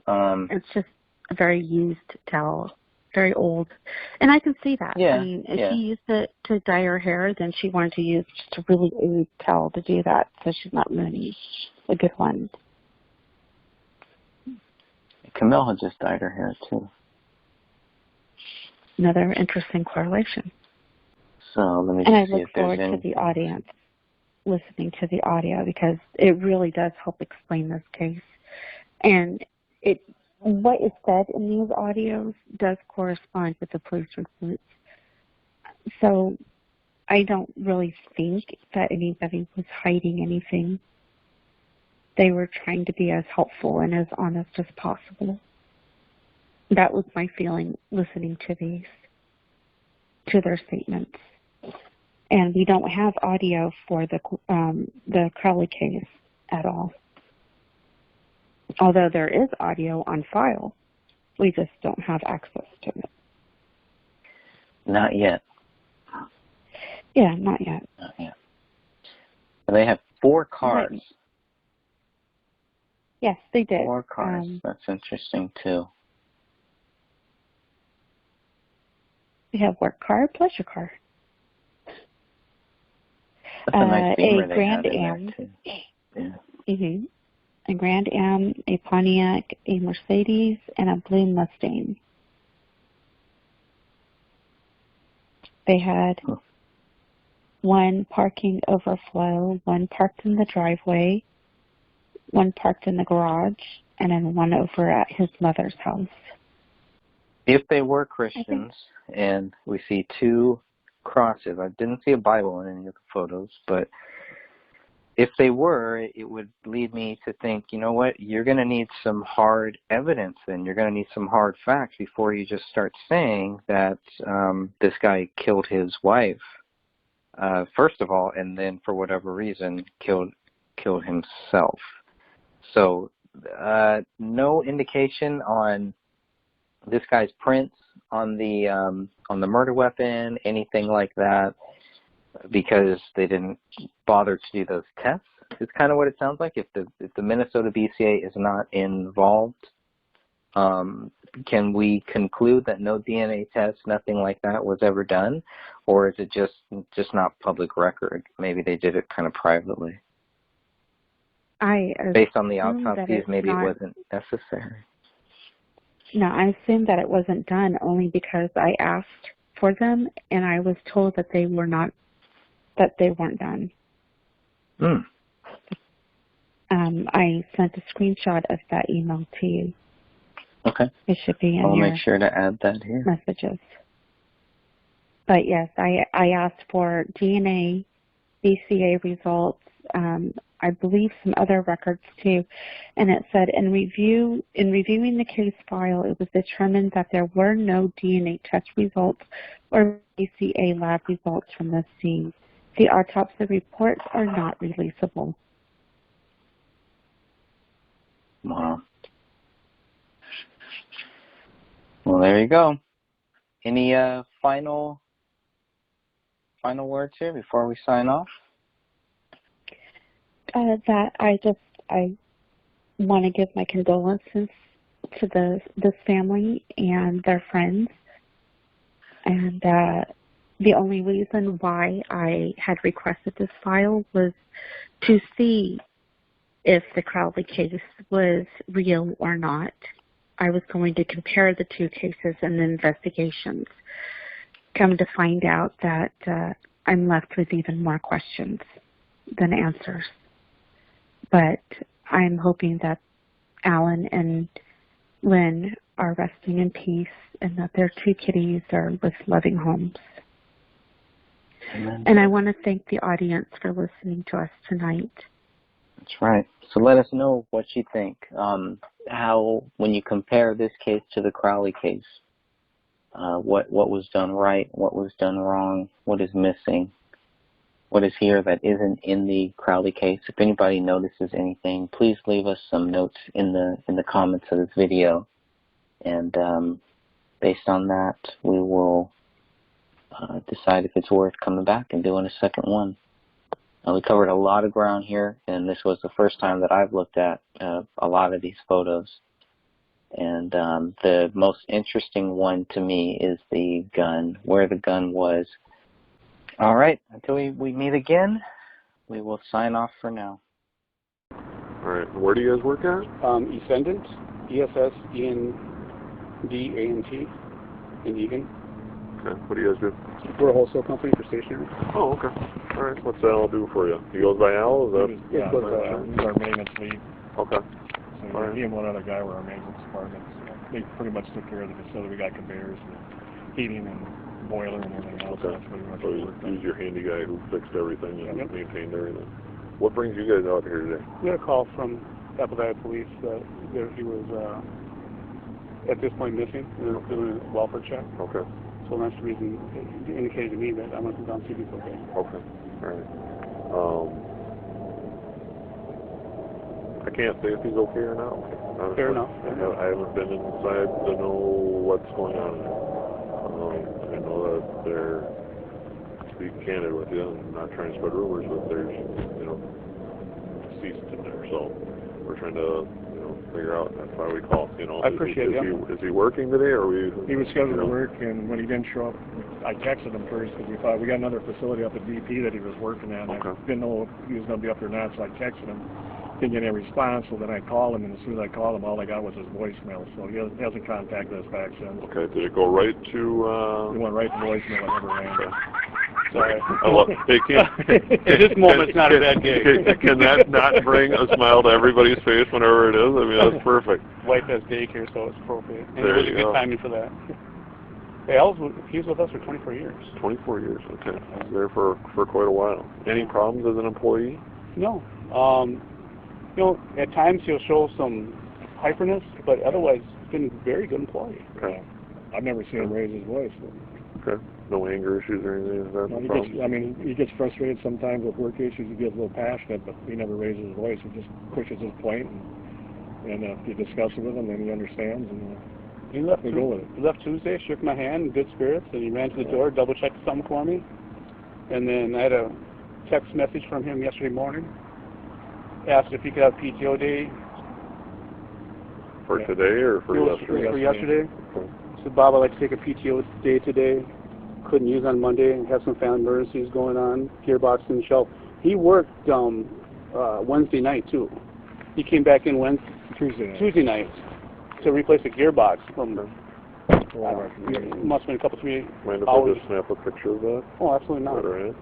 It's just a very used towel, very old. And I can see that. Yeah, I mean, if yeah. she used it to dye her hair, then she wanted to use just a really old towel to do that, so she's not ruining a good one. Camille had just dyed her hair, too. Another interesting correlation. So let me And I just see look if there's forward to anything. the audience listening to the audio because it really does help explain this case. And what is said in these audios does correspond with the police reports. So I don't really think that anybody was hiding anything. They were trying to be as helpful and as honest as possible. That was my feeling listening to their statements. And we don't have audio for the Crowley case at all. Although there is audio on file, we just don't have access to it. Not yet. Yeah, not yet. Not yet. They have 4 cars. Right. Yes, they did. 4 cars. That's interesting, too. We have work car, pleasure car. That's a nice Beamer a they Grand had in Am. there, too. Yeah. Mm-hmm. A Grand Am, a Pontiac, a Mercedes, and a blue Mustang. They had one parking overflow, one parked in the driveway, one parked in the garage, and then one over at his mother's house. If they were Christians, and we see 2 crosses, I didn't see a Bible in any of the photos, but if they were, it would lead me to think, you know what, you're going to need some hard evidence then. You're going to need some hard facts before you just start saying that this guy killed his wife, first of all, and then for whatever reason killed himself. So no indication on this guy's prints on the murder weapon, anything like that, because they didn't bother to do those tests. It's kind of what it sounds like. If the Minnesota BCA is not involved, can we conclude that no DNA test, nothing like that was ever done, or is it just not public record? Maybe they did it kind of privately. Based on the autopsies, maybe it wasn't necessary. No, I assume that it wasn't done only because I asked for them, and I was told that they weren't done. I sent a screenshot of that email to you. Okay. It should be in I'll your make sure to add that here. messages. But yes, I asked for DNA, BCA results, I believe some other records too, and it said in reviewing the case file, it was determined that there were no DNA test results or BCA lab results from the scene. The autopsy reports are not releasable. Wow. Well, there you go. Any final words here before we sign off? That I want to give my condolences to this family and their friends, and the only reason why I had requested this file was to see if the Crowley case was real or not. I was going to compare the 2 cases and the investigations. Come to find out that I'm left with even more questions than answers. But I'm hoping that Alan and Lynn are resting in peace and that their 2 kitties are with loving homes. Amen. And I want to thank the audience for listening to us tonight. That's right. So let us know what you think. How, when you compare this case to the Crowley case, what was done right, what was done wrong, what is missing, what is here that isn't in the Crowley case. If anybody notices anything, please leave us some notes in the comments of this video, and based on that, we will decide if it's worth coming back and doing a second one. We covered a lot of ground here, and this was the first time that I've looked at a lot of these photos. And the most interesting one to me is the gun, where the gun was. All right, until we meet again, we will sign off for now. All right, where do you guys work at? Essendant, ESSENDANT, in Egan. Okay, what do you guys do? We're a wholesale company for stationery. Oh, okay. All right, what's Al do for you? He goes by Al? Is that? Yeah, but, he's our maintenance lead. Okay. So All right. he and one other guy were our maintenance department. So they pretty much took care of the facility. We got conveyors and heating and boiler and everything else. Okay. That's pretty much So what we worked on. he's your handy guy who fixed everything and Yep. maintained everything. What brings you guys out here today? we had a call from Appleton Police that he was, at this point, missing. They were doing a welfare check. Okay. So that's the reason it indicated to me that I want to come down and see if he's okay. Okay. All right. I can't say if he's okay or not. Honestly. Fair enough. I haven't been inside to know what's going on. I know that they're, to be candid with you, I'm not trying to spread rumors, but there's, deceased in there. So we're trying to, figure out. That's why we call. I appreciate it. Is he working today, or are we? He was scheduled to work, and when he didn't show up, I texted him first because we thought we got another facility up at DP that he was working at. And Okay. I didn't know if he was going to be up there or not, so I texted him. Didn't get any response, so then I called him, and as soon as I called him, all I got was his voicemail. So he hasn't contacted us back since. Okay. Did it go right to? He went right to voicemail. I never rang. Sorry. Hey, At this moment, it's not a bad gig. Can that not bring a smile to everybody's face whenever it is? I mean, that's perfect. Wife has daycare, so it's appropriate. And There it was you a good go. timing for that. Hey, he was with us for 24 years. 24 years. Okay. There for quite a while. Any problems as an employee? No. At times he'll show some hyperness, but otherwise he's been a very good employee. Okay. I've never seen him raise his voice. Okay. No anger issues or anything? Is that No, the problem? he gets frustrated sometimes with work issues. He gets a little passionate, but he never raises his voice. He just pushes his point, and if you discuss it with him, then he understands, and He left, we go with it. he left Tuesday, shook my hand in good spirits, and he ran to the door, double-checked something for me. And then I had a text message from him yesterday morning. Asked if he could have PTO day. For today or for It was yesterday? for yesterday. Okay. Said, Bob, I'd like to take a PTO day today. Couldn't use on Monday and have some family emergencies going on. Gearbox and shelf. He worked Wednesday night too. He came back in Tuesday night to replace a gearbox from it must have been a couple 3 Mind if I hours. just snap a picture of that? Oh, absolutely Is not. that all right?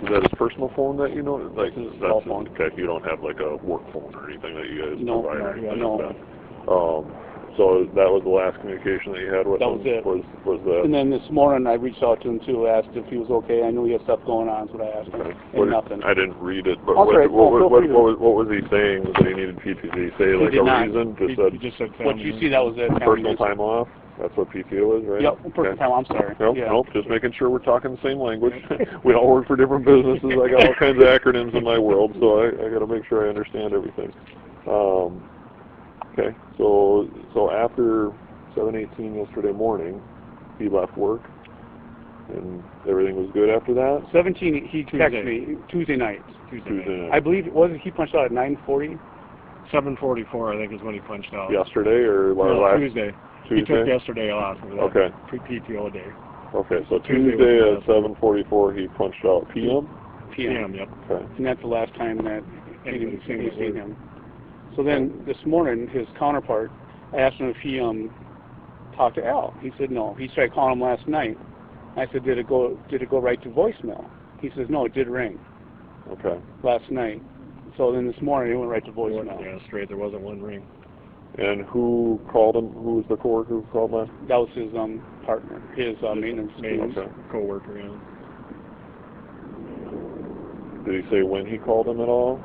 Is that his personal phone that you know? Like, His that's cell phone. Okay, you don't have like a work phone or anything that you guys No, provide or anything no. like that. So that was the last communication that you had with That him? was it. Was that? And then this morning I reached out to him too, asked if he was okay. I knew he had stuff going on, so I asked him. Okay. And nothing. I didn't read it, but Oh, sorry. Feel free to. what was he saying that he needed PTO? Did he say like did a not. reason? He Just just said What you see, that was it. personal time off? That's what PTO is, right? Yep, personal time. I'm sorry. Nope, Yeah. nope, just making sure we're talking the same language. We all work for different businesses. I got all kinds of acronyms in my world, so I got to make sure I understand everything. Okay, so after 7:18 yesterday morning, he left work, and everything was good after that? 17, he texted me Tuesday night. Tuesday night. I believe, he punched out at 9:40? 7:44, I think, is when he punched out. Yesterday or No, last? Tuesday. He Tuesday? took yesterday off for that Okay. PTO day. Okay, so Tuesday Tuesday was at 7:44 he punched out. PM? PM. Yep. Okay. And that's the last time that Anybody's anybody's seen seen him. him. So then this morning, his counterpart, I asked him if he talked to Al. He said no. He tried calling him last night. I said, did it go right to voicemail? He says no, it did ring Okay. last night. So then this morning it went right to voicemail. Yeah, straight. There wasn't one ring. And who called him? Who was the coworker who called last? That was his partner, his maintenance Okay. Co-worker, yeah. Did he say when he called him at all?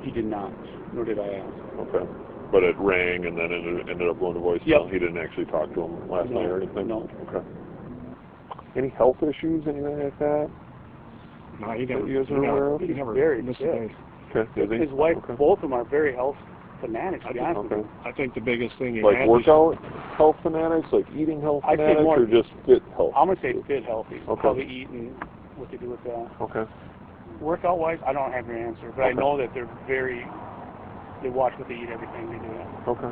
He did not, nor did I ask. Okay. But it rang and then it ended up going to voicemail. Yep. He didn't actually talk to him last night or anything? No. Okay. Any health issues, anything like that? No, he never. You guys are aware of? He never Very missed sick. a day. Okay. Is he? His wife, Okay. both of them are very health fanatics, to be honest with Okay. you. I think the biggest thing he Like had workout health fanatics, like eating health I'd say fanatics, more- or just fit health? I'm going to say fit healthy, Okay. how they eat and what they do with that. Okay. Workout-wise, I don't have your answer, but I Okay. know that they're they watch what they eat, everything they do. Okay.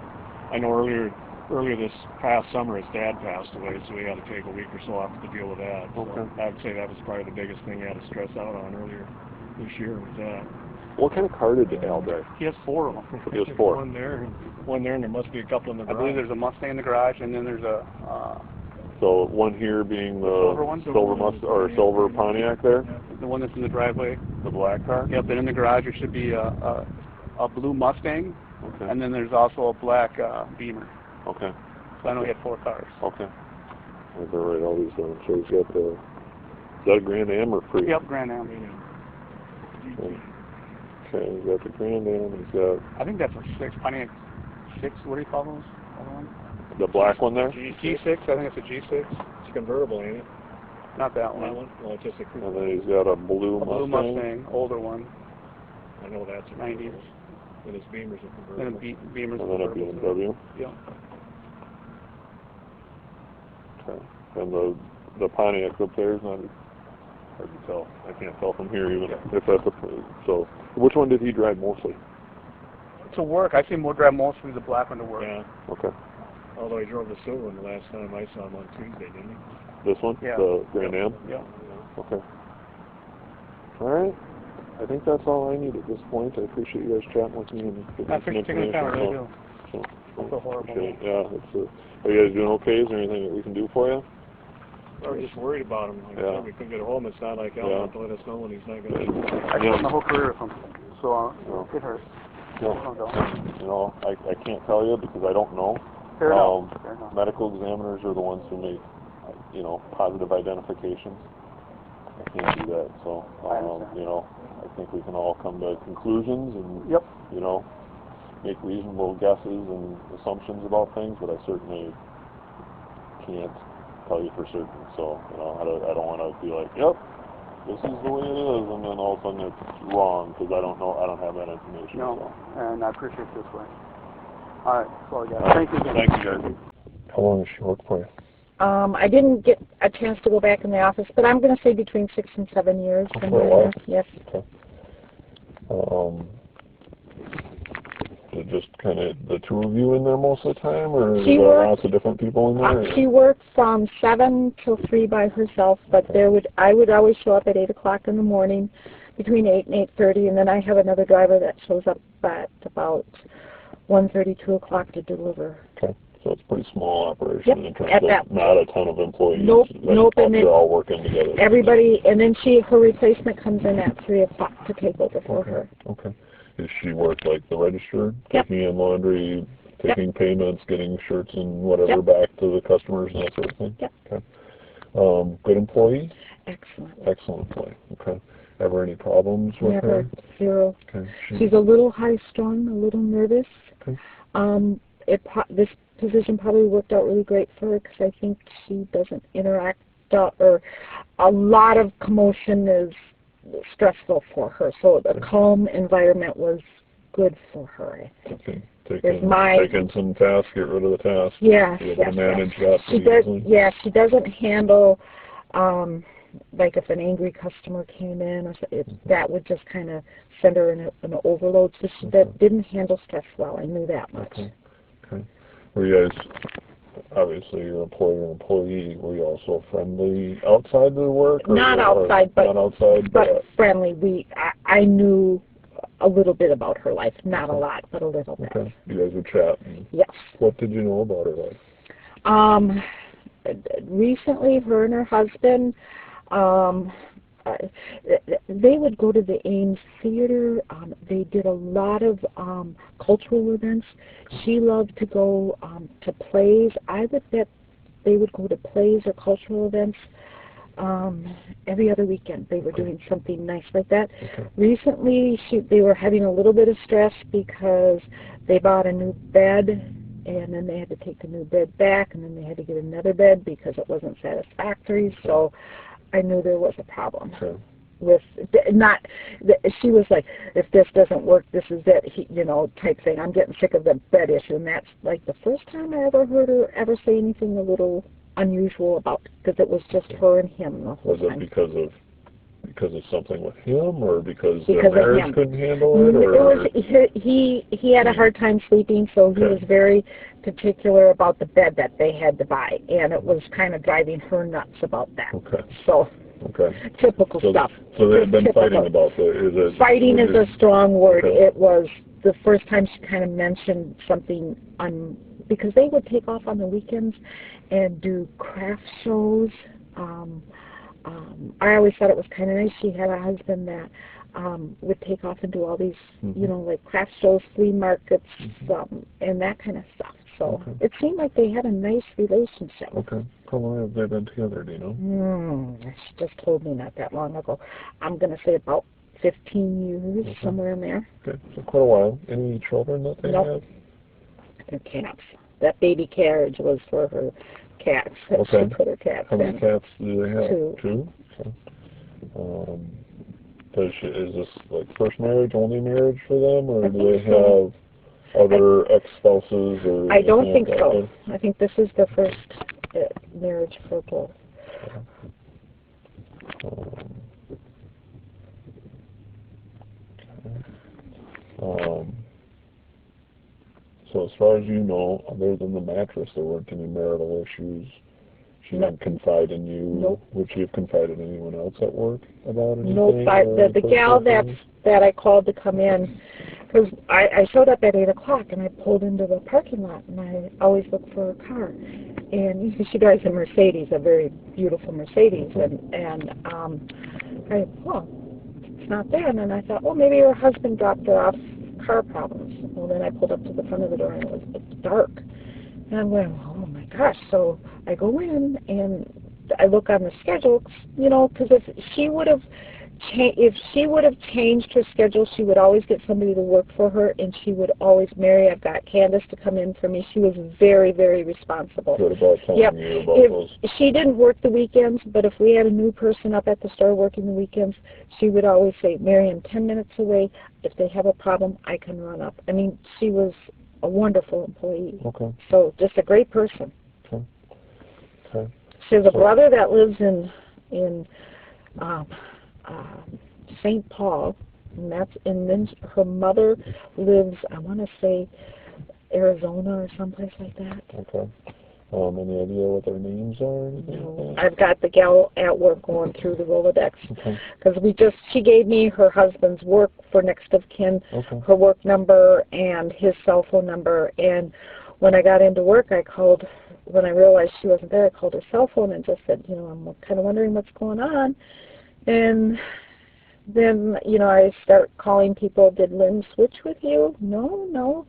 I know earlier this past summer his dad passed away, so he had to take a week or so off to deal with that. So Okay. I would say that was probably the biggest thing he had to stress out on earlier this year was that. What kind of car did Al drive? He has 4 of them. He has 4. One there, and there must be a couple in the I garage. believe there's a Mustang in the garage, and then there's a So one here being the silver one? silver Pontiac there, the one that's in the driveway. the black car. Yep, then in the garage there should be a blue Mustang, Okay. and then there's also a black Beamer. Okay. So I know he had 4 cars. Okay. I better write all these down. So he's got the. Is that a Grand Am or free? Yep, Grand Am. Okay, he's got the Grand Am. He's got I think that's a 6, Pontiac 6. What do you call those? Other one? the black one there. G6. I think it's a G6. It's convertible, ain't it? Not that That one. one? No, it's just a And then he's got a blue A blue Mustang. Mustang, older one, I know that's a 90s. And his Beamer's a Then a convertible. Beamer's And then a convertible. BMW. Yep. Okay. And the Pontiac up there is not hard to tell. I can't tell from here even if that's a. So which one did he drive mostly? To work, I see more drive mostly the black one to work. Yeah. Okay. Although he drove the silver one the last time I saw him on Tuesday, didn't he? This one? Yeah. The Grand Am? Yeah. Okay. All right. I think that's all I need at this point. I appreciate you guys chatting with me and giving I me some appreciate taking the time, I really do. So, Don't feel horrible. appreciate it. Yeah. Are you guys doing okay? Is there anything that we can do for you? I was just worried about him. Like I Yeah. said, we couldn't get home. It's not like Al Yeah. had to let us know when he's not going to. I spent my whole career with him, so it hurts. No. You know, I can't tell you because I don't know. Fair enough. Fair enough. Medical examiners are the ones who make, positive identifications. I can't do that. So, I understand. I think we can all come to conclusions and, Yep. make reasonable guesses and assumptions about things, but I certainly can't tell you for certain. So, I don't want to be like, yep, this is the way it is, and then all of a sudden it's wrong because I don't know, I don't have that information. No, So. and I appreciate it this way. All right, that's all I got. Thank you again. Thank you, guys. How long has she worked for you? I didn't get a chance to go back in the office, but I'm going to say between 6 and 7 years. Oh, for a while? Yes. Okay. Is it just kind of the two of you in there most of the time, or is She there works- lots of different people in there? She worked from 7 till 3 by herself, but I would always show up at 8 o'clock in the morning, between 8 and 8:30, and then I have another driver that shows up at about 1:30, 2 o'clock to deliver. Okay. So it's a pretty small operation Yep, in terms at of that not a ton of employees. Nope, and they're all working together. Everybody, and then her replacement comes in at 3 o'clock to take over for her. Okay. Does she work like the register, Yep. taking in laundry, taking payments, getting shirts and whatever Yep. back to the customers and that sort of thing? Yep. Okay. Good employee? Excellent. Excellent employee. Okay. Ever any problems with Never. her? 0. Okay. She's a little high-strung, a little nervous. Okay. This position probably worked out really great for her because I think she doesn't interact, or a lot of commotion is stressful for her. So a calm environment was good for her, I think. Okay. Taking some tasks, get rid of the tasks. Yes, Be able yes, to manage yes. that She pretty does. easily. Yeah, she doesn't handle like if an angry customer came in, or that would just kind of send her in an overload. So she didn't handle stress well. I knew that much. Okay. Okay. Were you guys, obviously you're employer and employee, were you also friendly outside the work? Not outside, but friendly. I knew a little bit about her life. Not a lot, but a little bit. Okay. You guys would chat. And yes. What did you know about her life? Recently, her and her husband, they would go to the Ames Theater. They did a lot of cultural events. She loved to go to plays. I would bet they would go to plays or cultural events every other weekend. They were doing something nice like that. Okay. Recently, they were having a little bit of stress because they bought a new bed, and then they had to take the new bed back, and then they had to get another bed because it wasn't satisfactory. So I knew there was a problem. Okay. With she was like, if this doesn't work, this is it, you know, type thing. I'm getting sick of the bed issue, and that's like the first time I ever heard her ever say anything a little unusual about it, because it was just her and him the whole time. Was it because of something with him, or because their marriage couldn't handle it? Or he had a hard time sleeping, so he was very particular about the bed that they had to buy, and it was kind of driving her nuts about that. Okay. So. Okay. Typical stuff. So they've been fighting about that. Fighting is a strong word. Okay. It was the first time she kind of mentioned something because they would take off on the weekends and do craft shows. I always thought it was kind of nice. She had a husband that would take off and do all these, you know, like craft shows, flea markets, and that kind of stuff. So it seemed like they had a nice relationship. Okay. How long have they been together, do you know? She just told me not that long ago. I'm going to say about 15 years, somewhere in there. Okay, so quite a while. Any children that they have? They're cats. That baby carriage was for her cats. Okay. She put her cats How many in. cats do they have? Two. So, is this like first marriage, only marriage for them, or do they have other ex-spouses? Or I don't think so. I think this is the first marriage for both. So as far as you know, other than the mattress, there weren't any marital issues. She didn't confide in you. Nope. Would she have confided in anyone else at work about anything? Nope. The gal that I called to come in, because I showed up at 8 o'clock and I pulled into the parking lot, and I always look for a car. And she drives a Mercedes, a very beautiful Mercedes, and it's not there. And then I thought, well, maybe her husband dropped her off, car problems. Well, then I pulled up to the front of the door and it's dark. And I'm going, oh my gosh. So I go in and I look on the schedule, you know, because if she would have changed her schedule, she would always get somebody to work for her, and she would always, Mary, I've got Candace to come in for me. She was very, very responsible. Good about telling you about those. She didn't work the weekends, but if we had a new person up at the store working the weekends, she would always say, Mary, I'm 10 minutes away. If they have a problem, I can run up. I mean, she was a wonderful employee. Okay. So just a great person. Okay. She has a brother that lives in St. Paul, and then her mother lives, I want to say, Arizona or someplace like that. Okay. Any idea what their names are? Or anything like that? I've got the gal at work going through the Rolodex. Because she gave me her husband's work for next of kin, her work number and his cell phone number. And when I got into work, when I realized she wasn't there, I called her cell phone and just said, you know, I'm kind of wondering what's going on. And then, you know, I start calling people. Did Lynn switch with you? No.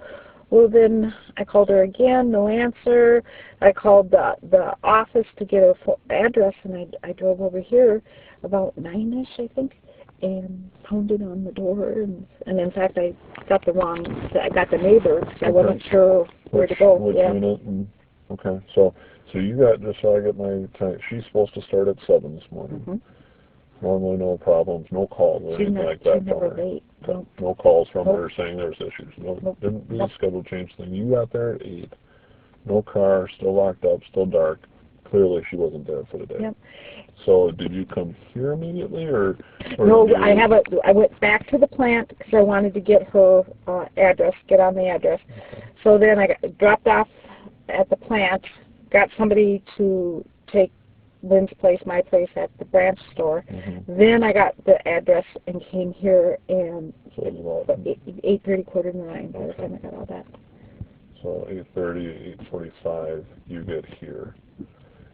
Well, then I called her again, no answer. I called the office to get her address, and I drove over here about 9-ish, I think, and pounded on the door. And in fact, I got the neighbor, because I wasn't sure where to go. Which unit? Okay, so you got, just so I get my time, she's supposed to start at 7 this morning. Normally no problems, no calls or anything like that. She's never late. No calls from her saying there's issues. Didn't do the schedule change thing. You got there at 8. No car, still locked up, still dark. Clearly she wasn't there for the day. Yep. So did you come here immediately, or no? I went back to the plant because I wanted to get her address, get on the address. So then I dropped off at the plant, got somebody to take Lynn's place, my place at the branch store. Then I got the address and came here, and so it was about 8:30, 8:45 by the time I got all that. So 8:30, 8:45, you get here,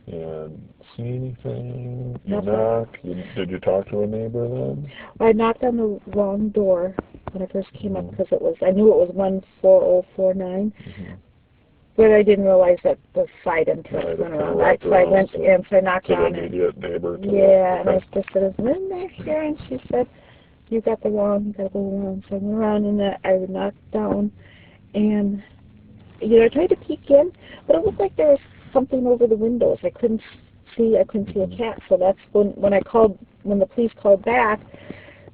And see anything? You Nothing. knock? Did you talk to a neighbor then? I knocked on the wrong door when I first came up because I knew it was 14049, but I didn't realize that the side entrance went around. So I went in, so I knocked to the on it. immediate neighbor. Yeah, and I just said, "Is Lynn back here?" And she said, you got to go around. So I went around and I knocked down, and I tried to peek in, but it looked like there was something over the windows. I couldn't see a cat. So that's when the police called back,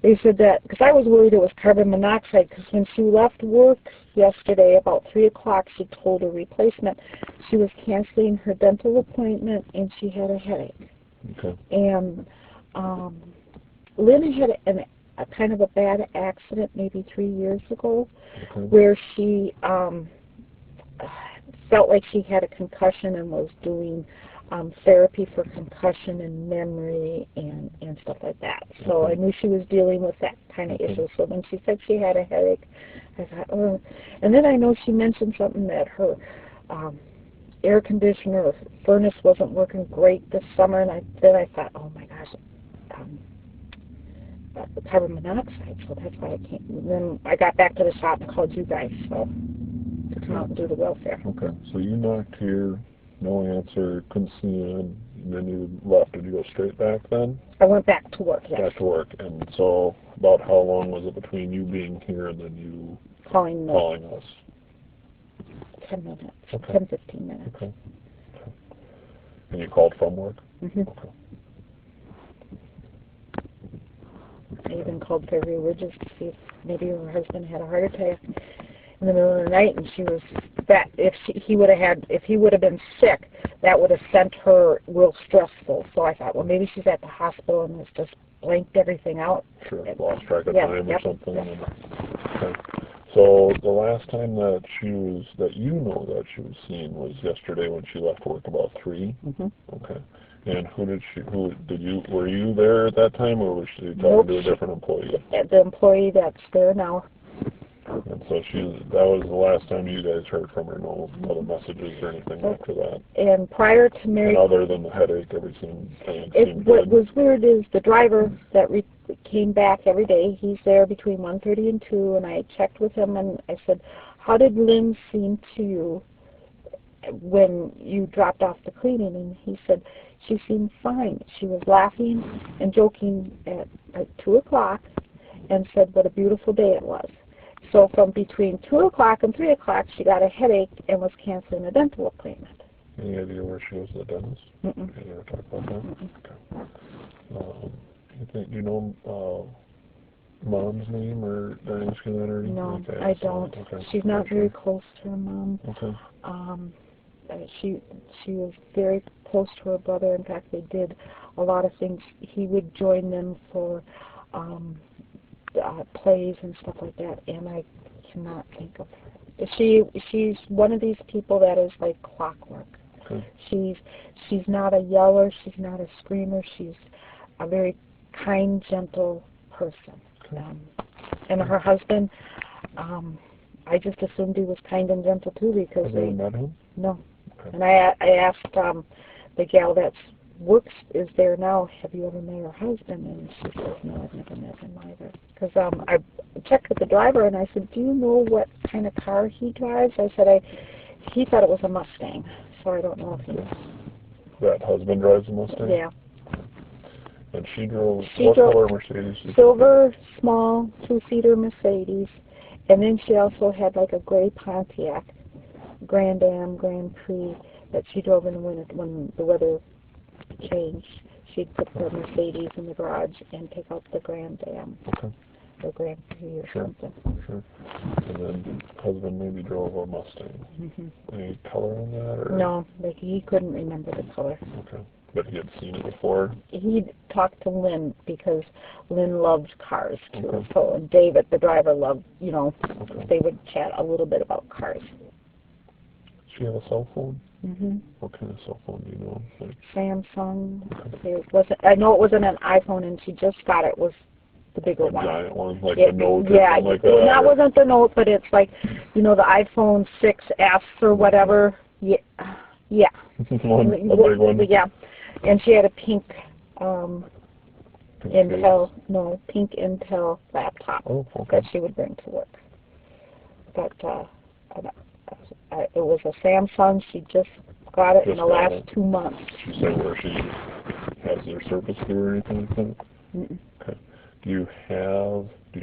they said that, because I was worried it was carbon monoxide, because when she left work yesterday about 3 o'clock, she told her replacement she was canceling her dental appointment and she had a headache. Okay. And Lynn had a kind of a bad accident maybe 3 years ago, where she felt like she had a concussion and was doing therapy for concussion and memory and stuff like that. So I knew she was dealing with that kind of issue. So when she said she had a headache, I thought, oh. And then I know she mentioned something that her air conditioner or furnace wasn't working great this summer, and then I thought, oh my gosh, the carbon monoxide, so that's why I came. And then I got back to the shop and called you guys, so to come out and do the welfare. Okay, so you knocked here, no answer, couldn't see in, and then you left. Did you go straight back then? I went back to work, yes. Back to work, and so about how long was it between you being here and then you calling us? 10 minutes, okay. 10, 15 minutes. Okay. And you called from work? Mm-hmm. Okay. I even called Beverly Ridges to see if maybe her husband had a heart attack in the middle of the night, and she was that if he would have been sick, that would have sent her real stressful. So I thought, well, maybe she's at the hospital and it's just blanked everything out. Sure, lost track of yeah, time yep, or something. Yep. Okay. So the last time that she was seen was yesterday when she left work about 3. Mm-hmm. Okay. And were you there at that time, or was she talking to a different employee? The employee that's there now. And so that was the last time you guys heard from her, no other messages or anything after that? And prior to Mary... And other than the headache, everything seemed good? What was weird is the driver that came back every day, he's there between 1:30 and 2, and I checked with him and I said, how did Lynn seem to you when you dropped off the cleaning? And he said, she seemed fine. She was laughing and joking at 2 o'clock and said what a beautiful day it was. So from between 2 o'clock and 3 o'clock, she got a headache and was canceling a dental appointment. Any idea where she was at the dentist? Mm-mm. Can you ever talk about that? Okay. Do you know Mom's name or anything like that? Or anything No, like that? I don't. Okay. She's not very close to her mom. Okay. She was very close to her brother. In fact, they did a lot of things. He would join them for plays and stuff like that, and I cannot think of her. She's one of these people that is like clockwork. Okay. She's not a yeller. She's not a screamer. She's a very kind, gentle person. Okay. And her husband, I just assumed he was kind and gentle too because Have you met him? No. Okay. And I asked the gal that works is there now, have you ever met her husband? And she says, no, I've never met him either. Because I checked with the driver and I said, do you know what kind of car he drives? I said, he thought it was a Mustang, so I don't know if he was. That husband drives a Mustang? Yeah. And she drove, what color Mercedes? Silver, small, 2-seater Mercedes. And then she also had like a gray Pontiac, Grand Am, Grand Prix, that she drove in the winter when the weather changed. She'd put the Mercedes in the garage and take out the Grand Am, or Grand Prix or something. Sure. And then husband maybe drove a Mustang. Mm-hmm. Any color on that? Or? No, he couldn't remember the color. Okay. But he had seen it before? He'd talked to Lynn because Lynn loved cars too. Okay. So, and David, the driver, loved, they would chat a little bit about cars. Does she have a cell phone? Mm-hmm. What kind of cell phone do you know? Like Samsung. It wasn't. I know it wasn't an iPhone, and she just got it. Was the bigger one? Giant one, like the Note or yeah, something like that? That wasn't the Note, but it's like, the iPhone 6S or whatever. Yeah, Yeah. One, a big one. Yeah. And she had a pink Pink pink Intel laptop Oh, okay. that she would bring to work. But it was a Samsung. She just got it in the last 2 months. She said where she has their service through or anything like that? Mm-mm. Okay. Do you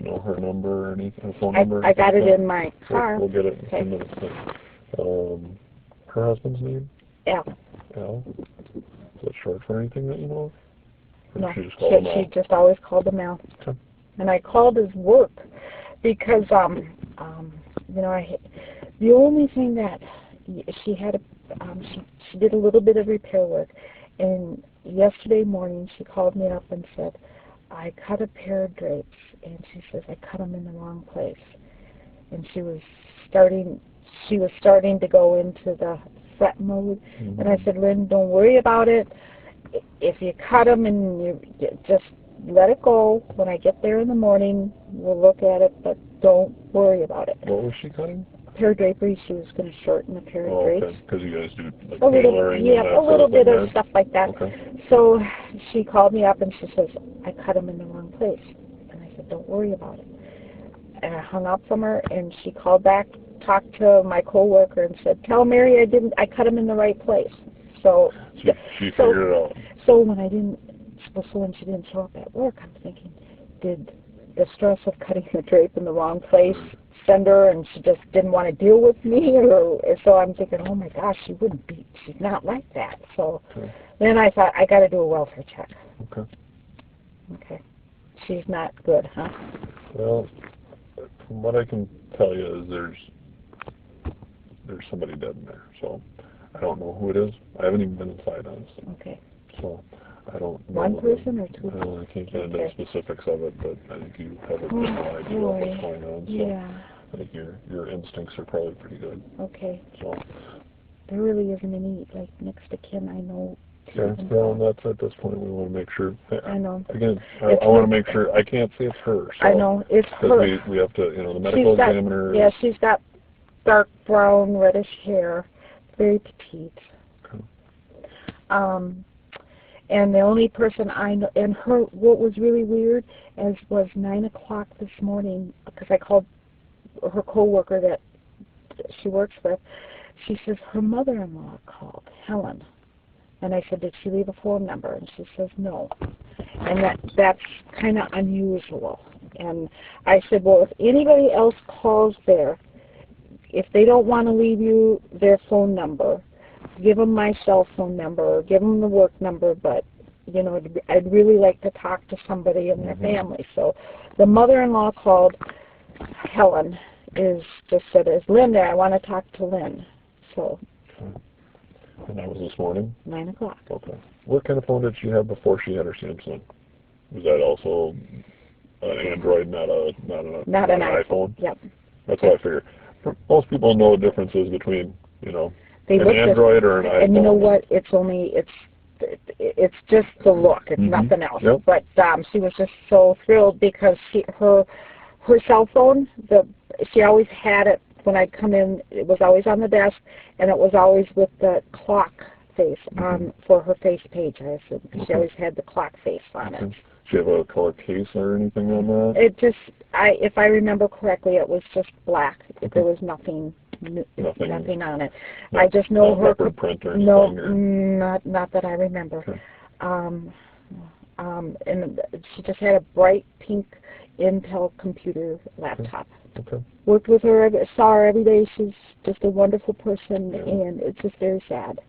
know her number or anything, her phone number? I got it in my car. We'll get it in a few Okay. minutes. Her husband's name? Al. Al? Is that short for anything that you know of? Or No, she just called him Al? she just always called him Al. Okay. And I called his work because, the only thing that she had, she did a little bit of repair work, and yesterday morning she called me up and said, I cut a pair of drapes, and she says I cut them in the wrong place, and she was starting to go into the fret mode, Mm-hmm. and I said, Lynn, don't worry about it. If you cut them and you just let it go. When I get there in the morning, we'll look at it, but don't worry about it. What was she cutting? A pair of draperies. She was going to shorten a pair of drapes. Okay, because you guys do like A little, tailoring yeah, and that a little bit sort of stuff like that. Okay. So she called me up and she says, I cut them in the wrong place. And I said, don't worry about it. And I hung up from her, and she called back, talked to my coworker, and said, tell Mary I cut them in the right place. So she figured it out. So when she didn't show up at work, I'm thinking, did the stress of cutting the drape in the wrong place send her, and she just didn't want to deal with me? Or so I'm thinking, oh my gosh, she's not like that. So then I thought, I got to do a welfare check. Okay. Okay. She's not good, huh? Well, from what I can tell you is there's somebody dead in there. So I don't know who it is. I haven't even been inside, honestly. Okay. So I don't know. One person or two? I can't get into the specifics of it, but I think you have a general idea of what's going on. So Yeah. I think your instincts are probably pretty good. Okay. So There really isn't any, like, next to kin I know. yeah, well, that's at this point we want to make sure. I know. Again, I want to make sure. I can't say it's her. So, I know, it's her. Because we have to, the medical examiner. Yeah, she's got dark brown, reddish hair, very petite. Okay. And the only person I know, and what was really weird was 9 o'clock this morning, because I called her coworker that she works with. She says her mother-in-law called, Helen. And I said, did she leave a phone number? And she says, no. And that's kind of unusual. And I said, well, if anybody else calls there, if they don't want to leave you their phone number, give them my cell phone number, or give them the work number, but, I'd really like to talk to somebody in their family. So the mother-in-law called. Helen just said, is Lynn there? I want to talk to Lynn. So. And that was this morning? 9 o'clock. Okay. What kind of phone did she have before she had her Samsung? Was that also an Android, not an iPhone? Yep. That's what I figured. Most people know the differences between, an look Android or an iPhone. And you know what? It's just the look. It's nothing else. Yep. But she was just so thrilled because her cell phone, she always had it when I'd come in. It was always on the desk, and it was always with the clock face on for her face page. I assume she always had the clock face on it. Did she have a color case or anything on that? It just, if I remember correctly, it was just black. There was nothing on it. I just know her. Leopard print or anything? No, not that I remember. Okay. And she just had a bright pink Intel computer laptop. Okay. Worked with her, saw her every day. She's just a wonderful person, and it's just very sad.